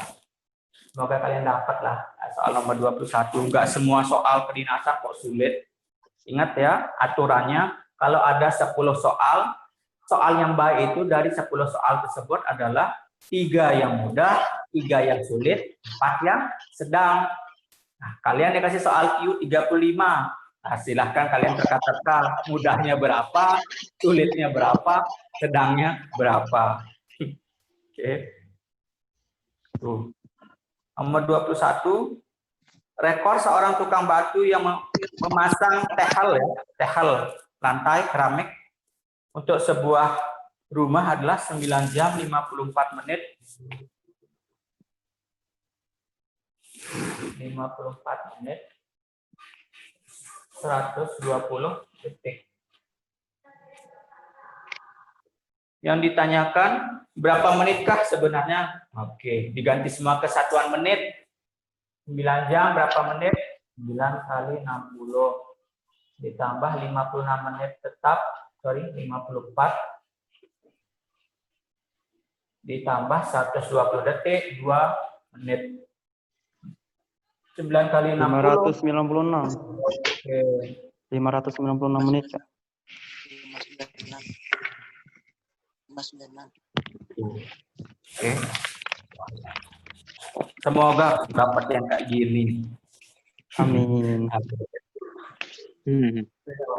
Semoga kalian dapat lah soal nomor 21. Enggak semua soal kedinasan kok sulit. Ingat ya, aturannya kalau ada 10 soal, soal yang baik itu dari 10 soal tersebut adalah 3 yang mudah, 3 yang sulit, 4 yang sedang. Nah, kalian dikasih soal Q 35. Nah, silahkan kalian teka-teka mudahnya berapa, sulitnya berapa, sedangnya berapa. Oke. Tuh. Nomor 21, rekor seorang tukang batu yang memasang tehel lantai keramik untuk sebuah rumah adalah 9 jam 54 menit. 54 menit. 120 detik. Yang ditanyakan berapa menitkah sebenarnya? Oke, diganti semua ke satuan menit. 9 jam berapa menit? 9 kali 60 ditambah 56 menit tetap, 54 ditambah 120 detik 2 menit. 9 kali 60 596. Oke. 596 menit, Kak. 596. Oke. Semoga dapat yang kayak gini. Amin.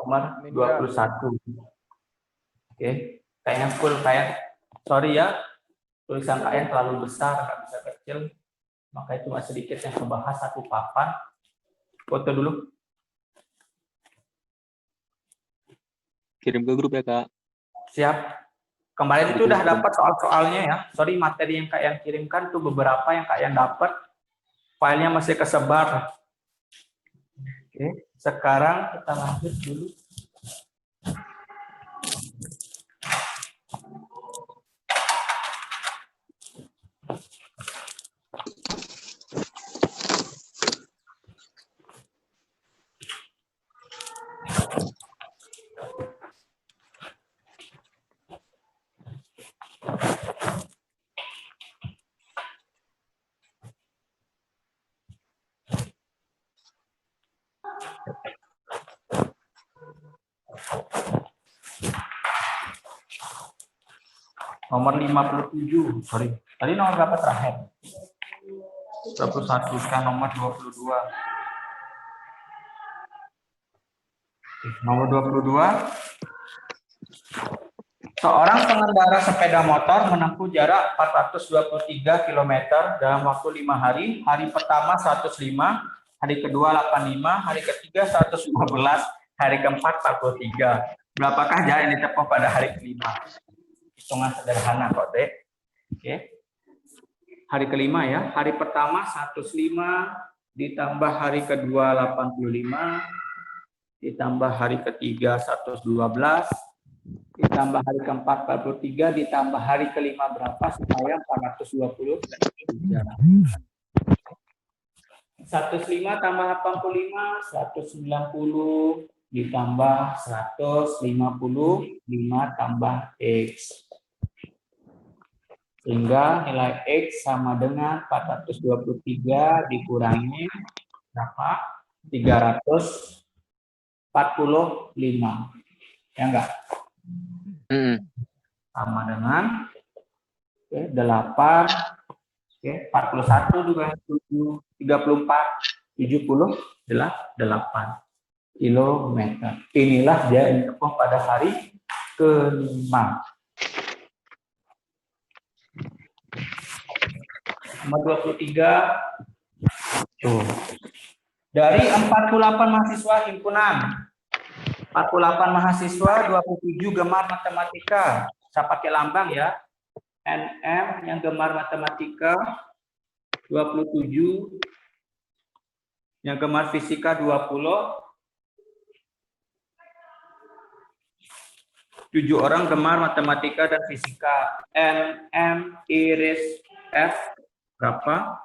Nomor 21. Oke. Kayaknya full kayak. Sorry ya. Tulisan kalian terlalu besar, nggak bisa kecil. Maka itu cuma sedikit yang membahas satu papan. Foto dulu. Kirim ke grup ya, Kak. Siap. Kemarin itu udah dapat soal-soalnya ya. Sorry, materi yang kalian kirimkan tuh beberapa yang kalian dapat. Filenya masih kesebar. Oke. Sekarang kita lanjut dulu. Nomor 57, sorry. Tadi nomor berapa terakhir? 21, sekarang nomor 22. Nomor 22. Seorang pengendara sepeda motor menempuh jarak 423 km dalam waktu 5 hari. Hari pertama 105, hari kedua 85, hari ketiga 115, hari keempat 43. Berapakah jarak yang ditempuh pada hari kelima? Hitungan sederhana kok, Dek. Oke. Hari kelima ya. Hari pertama 105 ditambah hari kedua 85 ditambah hari ketiga 112 ditambah hari keempat 43 ditambah hari kelima berapa supaya 420? 105 tambah 85 190 ditambah 155 tambah X. Sehingga nilai X sama dengan 423 dikurangi berapa? 345. Ya enggak? Sama dengan 8, 41 juga 7, 34, 78 kilometer. Inilah dia info pada hari ke-5. Nomor 23. Tuh. Dari 48 mahasiswa himpunan, 48 mahasiswa, 27 gemar matematika. Saya pakai lambang ya. NM yang gemar matematika, 27 yang gemar fisika 20, 7 orang gemar matematika dan fisika. NM, Iris, F berapa?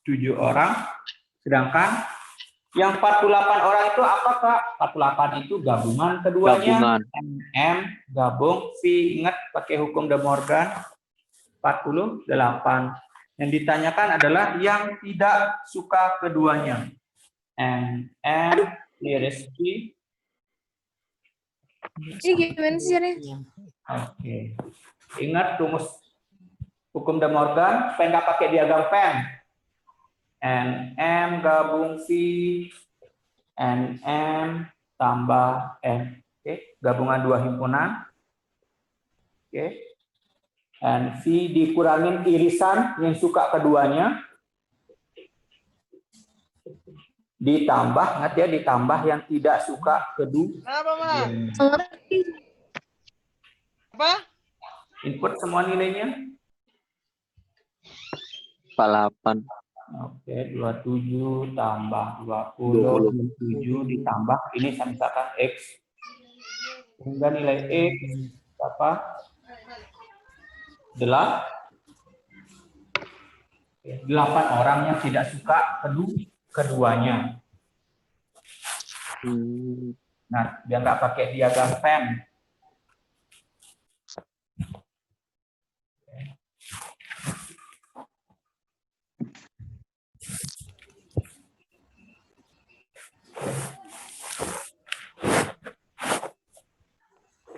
7 orang. Sedangkan yang 48 orang itu apa, Kak? 48 itu gabungan keduanya. NM gabung, V ingat pakai hukum De Morgan. 48. Yang ditanyakan adalah yang tidak suka keduanya. NM, Iris, V. Ini gimana sih caranya? Oke. Ingat rumus hukum De Morgan, supaya nggak pakai diagram pen. NM gabung V, NM tambah M. Oke, gabungan dua himpunan. Oke. Dan V dikurangin irisan yang suka keduanya. Ditambah, ingat ya, ditambah yang tidak suka kedua. Apa? Input semua nilainya. 48. Oke, 27 tambah 20, 27 ditambah, ini saya misalkan X. Sehingga nilai X berapa? 8 orang yang tidak suka keduanya. Nah, dia nggak pakai diagram pen.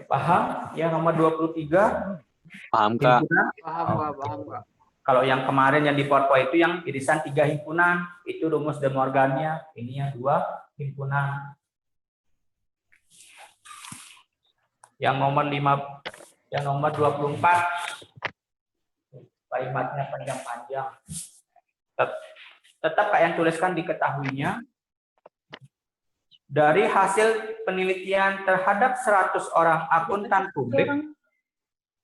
Paham? Yang nomor 23? Paham, Kak. Paham, Kak. Kalau yang kemarin yang di PowerPoint itu yang irisan 3 himpunan, itu rumus De Morgan-nya. Ini yang 2 himpunan. Yang nomor 24, kalimatnya panjang-panjang. Tetap kayak yang tuliskan diketahuinya. Dari hasil penelitian terhadap 100 orang akuntan publik,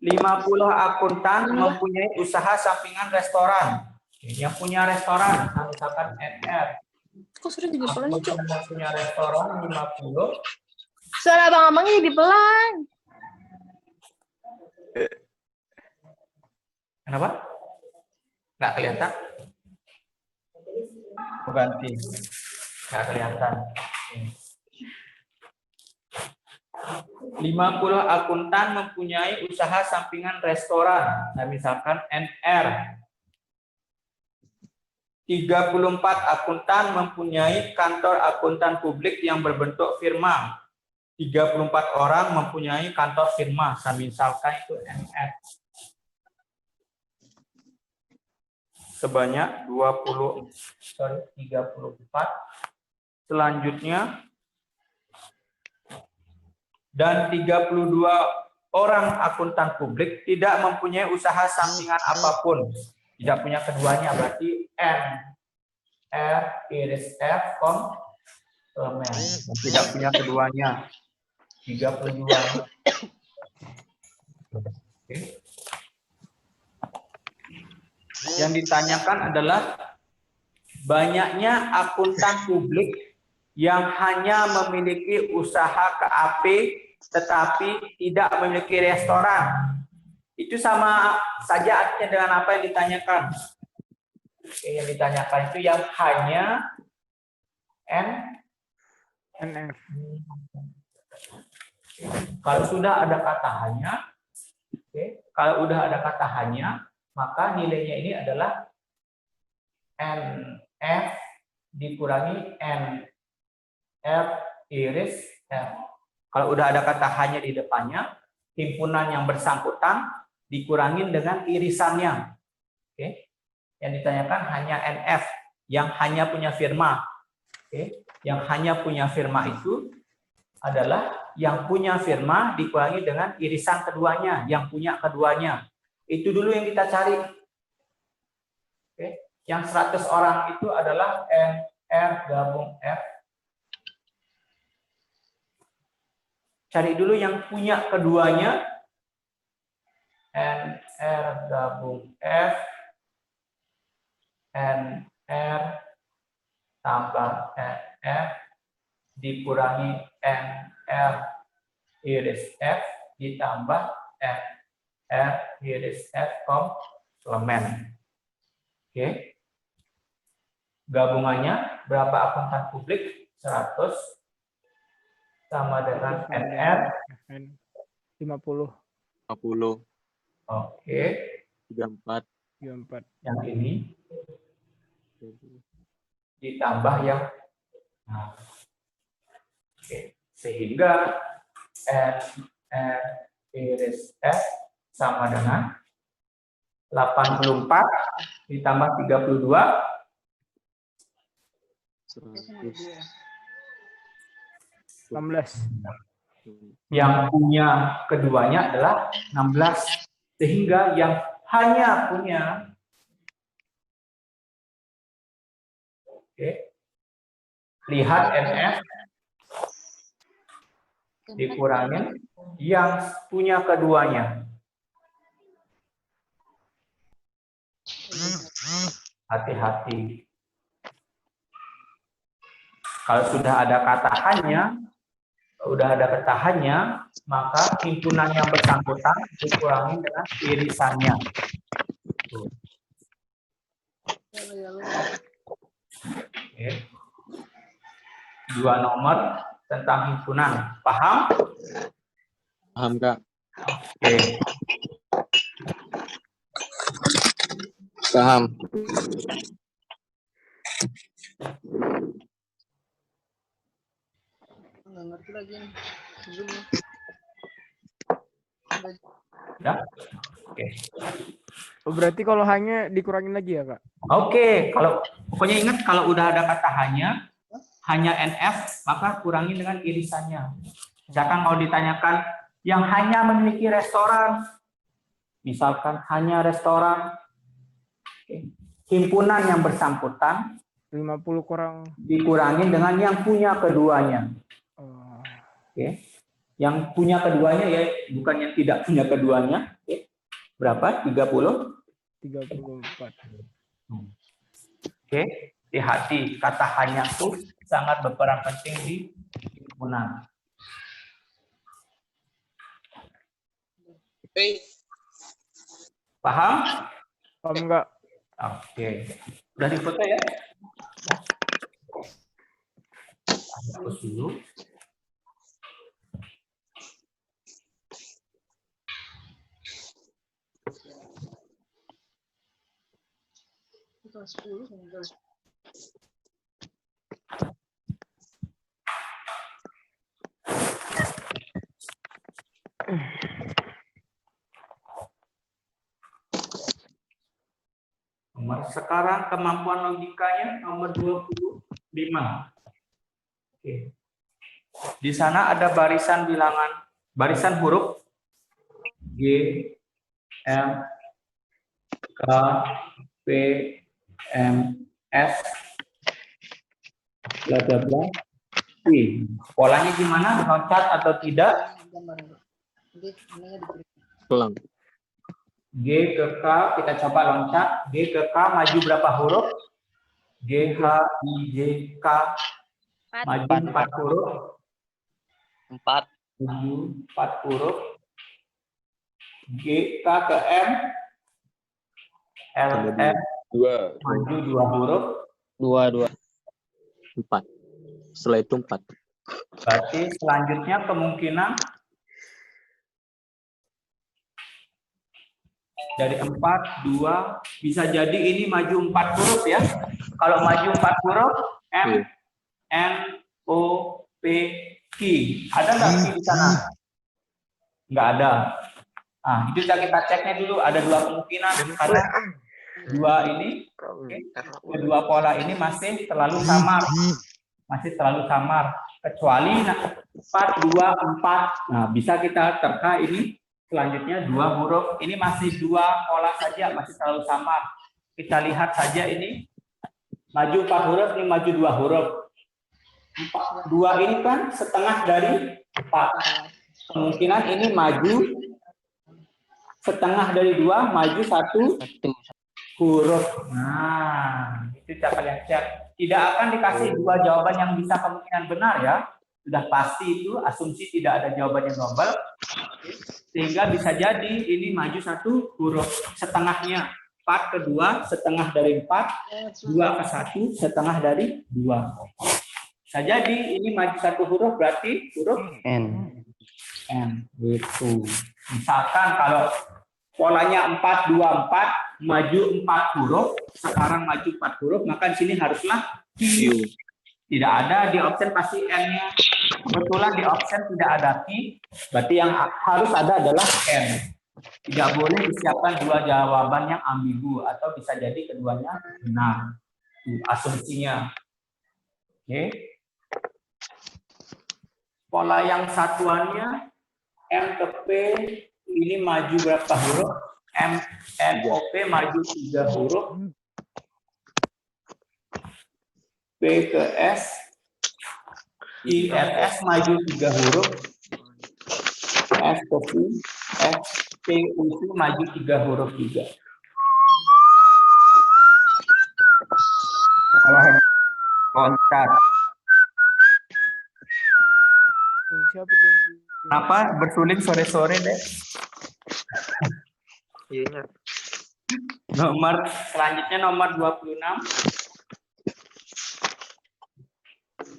50 akuntan mempunyai usaha sampingan restoran. Yang punya restoran, misalkan NR. Kok sudah jadi pelan, Cuk? Yang punya restoran 50. Suara abang-abangnya jadi pelan. Kenapa? Nggak kelihatan? Ganti. Nggak kelihatan. 50 akuntan mempunyai usaha sampingan restoran. Nah, misalkan NR. 34 akuntan mempunyai kantor akuntan publik yang berbentuk firma. 34 orang mempunyai kantor firma. Nah, misalkan itu NR. Sebanyak 34. Selanjutnya, dan 32 orang akuntan publik tidak mempunyai usaha sampingan apapun. Tidak punya keduanya, berarti N, R, iris F, komplement. Tidak punya keduanya. 32. Oke. Yang ditanyakan adalah banyaknya akuntan publik yang hanya memiliki usaha KAP tetapi tidak memiliki restoran. Itu sama saja artinya dengan apa yang ditanyakan. Yang ditanyakan itu yang hanya NF. Kalau sudah ada kata hanya, kalau udah ada kata hanya, maka nilainya ini adalah NF dikurangi N, R, iris, R. Kalau udah ada kata hanya di depannya, himpunan yang bersangkutan dikurangin dengan irisannya. Oke. Yang ditanyakan hanya NF, yang hanya punya firma. Oke. Yang hanya punya firma itu adalah yang punya firma dikurangi dengan irisan keduanya, yang punya keduanya. Itu dulu yang kita cari. Oke. Yang 100 orang itu adalah NR gabung F. Cari dulu yang punya keduanya. NR gabung F. NR tambah NF dikurangi NR iris F ditambah NR iris F komplement. Oke. Gabungannya berapa akuntan publik? 100 sama dengan NR 50. 50. Oke. 34. Yang ini ditambah yang nah. Oke. Sehingga NR iris F sama dengan 84 ditambah 32 16. yang punya keduanya adalah 16, sehingga yang hanya punya lihat NF dikurangi yang punya keduanya. Hati-hati. Kalau sudah ada kata hanya, maka himpunan yang bersangkutan dikurangi dengan irisannya. Oke. 2 nomor tentang himpunan. Paham? Paham, Kak. Oke. Paham. Nggak ngerti lagi nih. Ya? Oke. Oh, berarti kalau hanya dikurangin lagi ya, Kak? Oke, kalau pokoknya ingat kalau udah ada kata hanya NF, maka kurangi dengan irisannya. Misalkan mau ditanyakan yang hanya memiliki restoran, misalkan hanya restoran, himpunan yang bersangkutan 50 kurang. dikurangi dengan yang punya keduanya. Oke. Yang punya keduanya ya, bukan yang tidak punya keduanya. Oke. Berapa? 30? 34. Oke, hati-hati, kata hanya itu sangat berperan penting di himpunan. Paham? Paham enggak? Oke. Udah difoto ya? Hapus dulu. Sekarang kemampuan logikanya nomor 25. Oke. Di sana ada barisan bilangan, barisan huruf G, M, K, P, M, S, bla bla bla. Polanya gimana? Loncat atau tidak? Pelang. G ke K, kita coba loncat. G ke K maju berapa huruf? G, H, I, J, K. Maju 4 huruf. 4. Maju 4 huruf. G, K ke M. L, M. 2. Maju 2 huruf. 2. 4. Setelah itu 4. Berarti selanjutnya kemungkinan dari 4, 2, bisa jadi ini maju 4 huruf ya. Kalau maju 4 huruf, M N O P Q. Ada nggak Q di sana? Nggak ada. Nah, itu kita ceknya dulu. Ada dua kemungkinan karena dua ini, kedua pola ini masih terlalu samar. Masih terlalu samar. Kecuali 4, 2, 4. Nah, bisa kita terka ini selanjutnya dua huruf. Ini masih dua pola saja, masih terlalu samar. Kita lihat saja ini. Maju 4 huruf, ini maju 2 huruf. 2 ini kan setengah dari 4. Kemungkinan ini maju setengah dari 2, maju 1 huruf. Nah, itu cara kalian cek. Tidak akan dikasih 2 jawaban yang bisa kemungkinan benar ya. Sudah pasti itu, asumsi tidak ada jawaban yang double. Sehingga bisa jadi ini maju 1 huruf setengahnya. 4 ke 2, setengah dari 4. 2 ke 1, setengah dari 2. Bisa jadi ini maju 1 huruf berarti huruf N. N. Gitu. Misalkan kalau polanya 4, 2, 4, maju 4 huruf, sekarang maju 4 huruf, maka di sini haruslah Q. Tidak ada di option pasti N-nya. Kebetulan di option tidak ada Q, berarti yang harus ada adalah N. Tidak boleh disiapkan 2 jawaban yang ambigu atau bisa jadi keduanya benar. Asumsinya. Oke. Pola yang satuannya M ke P ini maju berapa huruf? M N O P maju 3 huruf. P ke S I R S maju 3 huruf. S ke Q S P U Q maju 3 huruf juga. Loncat. Siapa tuh? Kenapa bersuling sore-sore deh? Iya. Nomor selanjutnya nomor 26.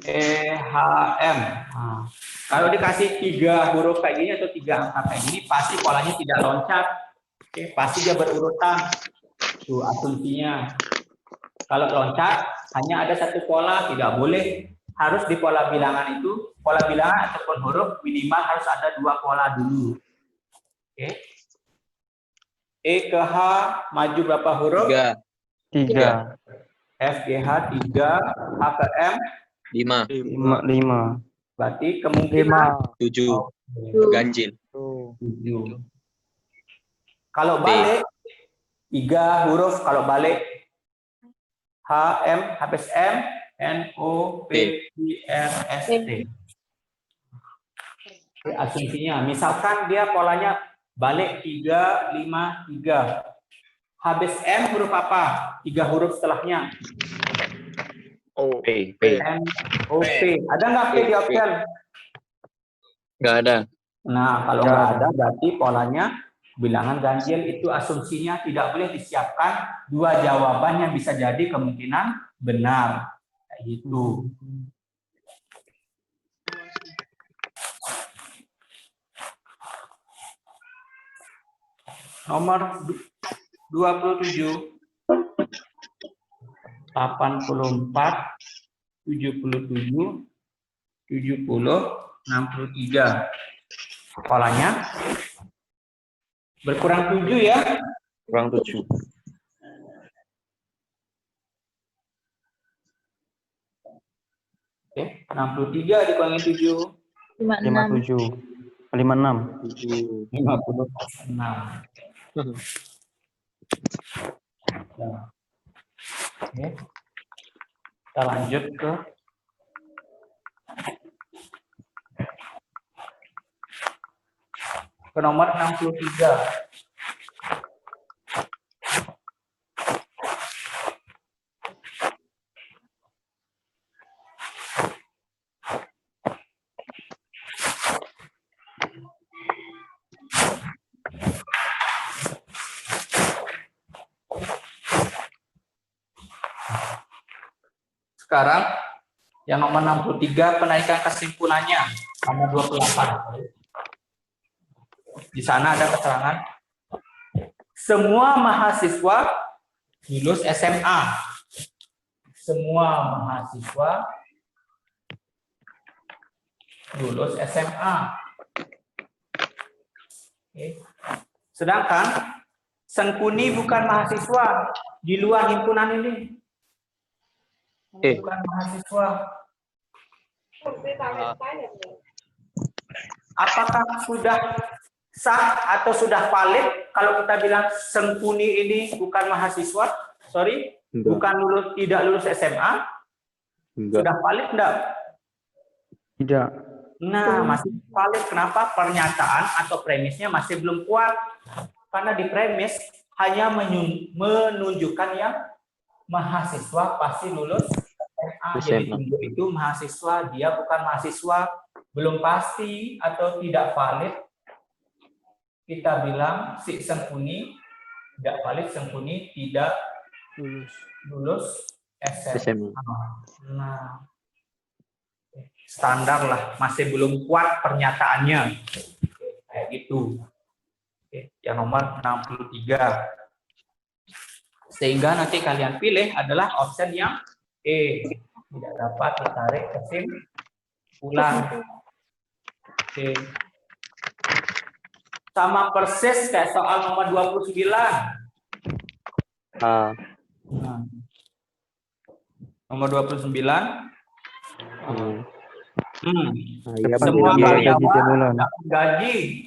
EHM. Nah, kalau dikasih 3 huruf kayak gini atau 3 angka kayak gini, pasti polanya tidak loncat. Oke, pasti dia berurutan. Tuh asumsinya. Kalau loncat hanya ada 1 pola, tidak boleh. Harus di pola bilangan itu, pola bilangan ataupun huruf minimal harus ada 2 pola dulu. Oke. E ke H maju berapa huruf? 3, 3. F G H 3, H ke M 5, 5. berarti kemungkinan 7. Ganjil. 7. Kalau balik 3 huruf, kalau balik H M habis M N O P I R S T. Asumsinya, misalkan dia polanya balik 3 5 3. Habis M huruf apa? 3 huruf setelahnya. P. M O P. Ada nggak P di option? Nggak ada. Nah, kalau nggak ada berarti polanya bilangan ganjil. Itu asumsinya tidak boleh disiapkan 2 jawaban yang bisa jadi kemungkinan benar. Kayak gitu. Nomor 27. 84, 77, 70, 63. Polanya berkurang 7 ya. Kurang 7. Oke, 63 dikurangi 7. 57. 56. 56. Nah. Oke. Kita lanjut ke nomor 63. Sekarang yang nomor 63 penaikan kesimpulannya nomor 28. Di sana ada keterangan semua mahasiswa lulus SMA. semua mahasiswa lulus SMA. Oke. Sedangkan Sengkuni bukan mahasiswa di luar himpunan ini. Bukan mahasiswa. Apakah sudah sah atau sudah valid kalau kita bilang Sengkuni ini bukan mahasiswa? Sorry, bukan tidak lulus SMA? Sudah valid enggak? Tidak. Nah, masih valid. Kenapa? Pernyataan atau premisnya masih belum kuat. Karena di premis hanya menunjukkan yang mahasiswa pasti lulus SMA. Jadi untuk itu mahasiswa, dia bukan mahasiswa, belum pasti atau tidak valid. Kita bilang si Sengkuni tidak valid, Sengkuni tidak lulus SMA. Nah, standar lah, masih belum kuat pernyataannya. Kayak gitu. Yang nomor 63. Sehingga nanti kalian pilih adalah option yang E. Tidak dapat ditarik kesimpulan. Oke. Sama persis kayak soal nomor 29. Nah. Nomor 29. Semua karyawan gaji.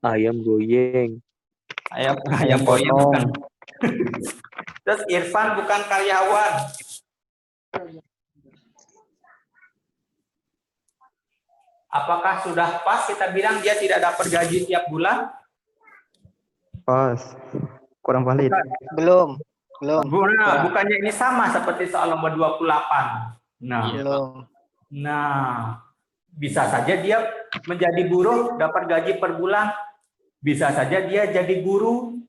Ayam goyeng. Ayam goyeng bukan. Terus Irfan bukan karyawan. Apakah sudah pas kita bilang dia tidak dapat gaji tiap bulan? Pas. Kurang valid. Belum. Bukannya ini sama seperti soal nomor 28. Nah, bisa saja dia menjadi buruh dapat gaji per bulan. Bisa saja dia jadi guru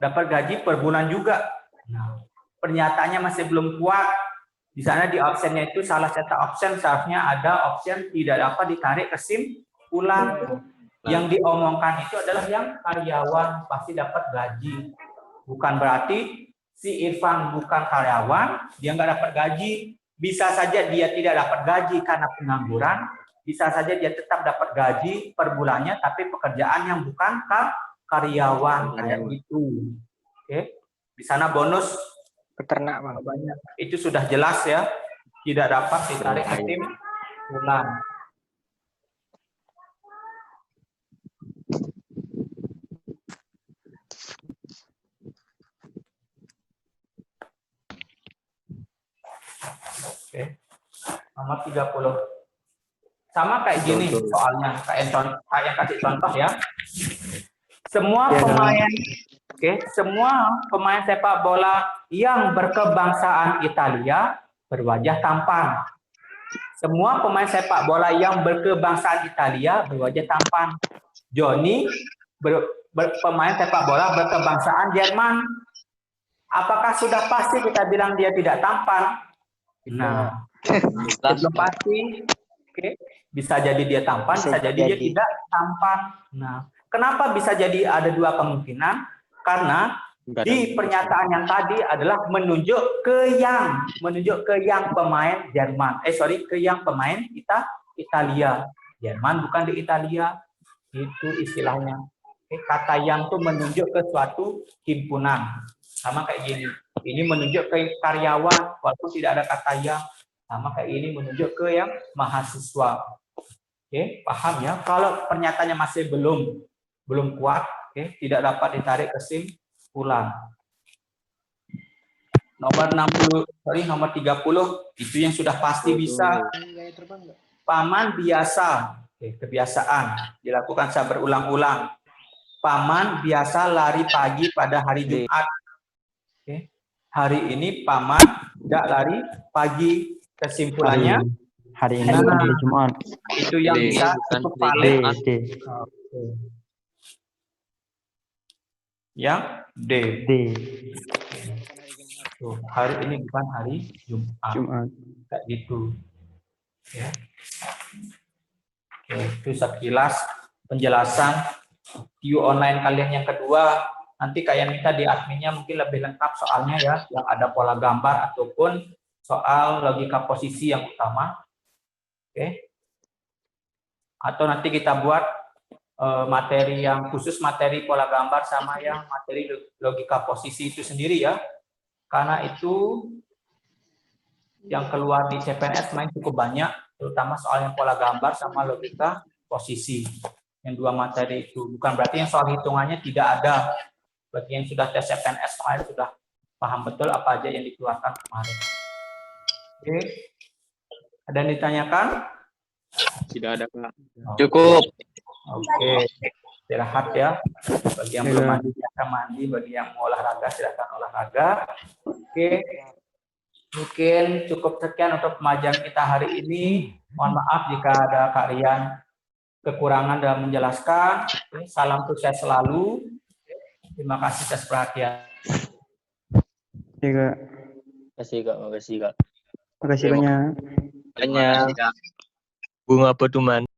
dapat gaji per bulan juga. Nah, pernyataannya masih belum kuat. Di sana di optionnya itu salah satu option seharusnya ada option tidak dapat ditarik kesimpulan. Yang diomongkan itu adalah yang karyawan pasti dapat gaji. Bukan berarti si Irfan bukan karyawan, dia nggak dapat gaji. Bisa saja dia tidak dapat gaji karena pengangguran. Bisa saja dia tetap dapat gaji per bulannya, tapi pekerjaan yang bukan karyawan kayak gitu. Oke, di sana bonus Peternak, Bang. itu sudah jelas ya, tidak dapat ditarik kesimpulan. Oke, nomor 30. Sama kayak gini soalnya, kayak yang kasih contoh ya. Semua pemain sepak bola yang berkebangsaan Italia berwajah tampan. Semua pemain sepak bola yang berkebangsaan Italia berwajah tampan. Johnny pemain sepak bola berkebangsaan Jerman. Apakah sudah pasti kita bilang dia tidak tampan? Nah, belum pasti. Oke, bisa jadi dia tampan, bisa jadi dia tidak tampan. Nah, kenapa bisa jadi ada dua kemungkinan? Karena di pernyataan yang tadi adalah menunjuk ke yang pemain Jerman. Ke yang pemain Italia. Jerman bukan di Italia. Itu istilahnya. Kata yang itu menunjuk ke suatu himpunan. Sama kayak gini. Ini menunjuk ke karyawan walaupun tidak ada kata yang. Sama kayak ini menunjuk ke yang mahasiswa. Oke, paham ya? Kalau pernyataannya masih belum kuat, tidak dapat ditarik kesimpulan. Nomor 30 itu yang sudah pasti bisa. Paman biasa, kebiasaan dilakukan secara berulang-ulang. Paman biasa lari pagi pada hari Jumat. Hari ini paman tidak lari pagi. Kesimpulannya hari ini bukan hari Jumat. Itu yang bisa cukup valid. Yang D. Tuh, hari ini bukan hari Jumat. Kayak gitu. Ya. Oke, itu sekilas penjelasan view online kalian yang kedua. nanti kalian minta di adminnya mungkin lebih lengkap soalnya ya, yang ada pola gambar ataupun soal logika posisi yang utama. Oke. Atau nanti kita buat materi yang khusus materi pola gambar sama yang materi logika posisi itu sendiri ya. Karena itu yang keluar di CPNS main cukup banyak, terutama soal yang pola gambar sama logika posisi. Yang dua materi itu. Bukan berarti yang soal hitungannya tidak ada. Bagi yang sudah tes CPNS kemarin sudah paham betul apa aja yang dikeluarkan kemarin. Oke. Ada yang ditanyakan? Tidak ada, Kak. Cukup. Oke. Istirahat ya. Bagi yang belum mandi, silakan mandi. Bagi yang mau olahraga, silakan olahraga. Oke. Mungkin cukup sekian untuk pembelajaran kita hari ini. Mohon maaf jika ada kalian kekurangan dalam menjelaskan. Salam sukses selalu. Terima kasih atas perhatian. Iya, Kak. Makasih Kak, makasih Kak. Makasih banyak. Banyak. Bunga pedoman.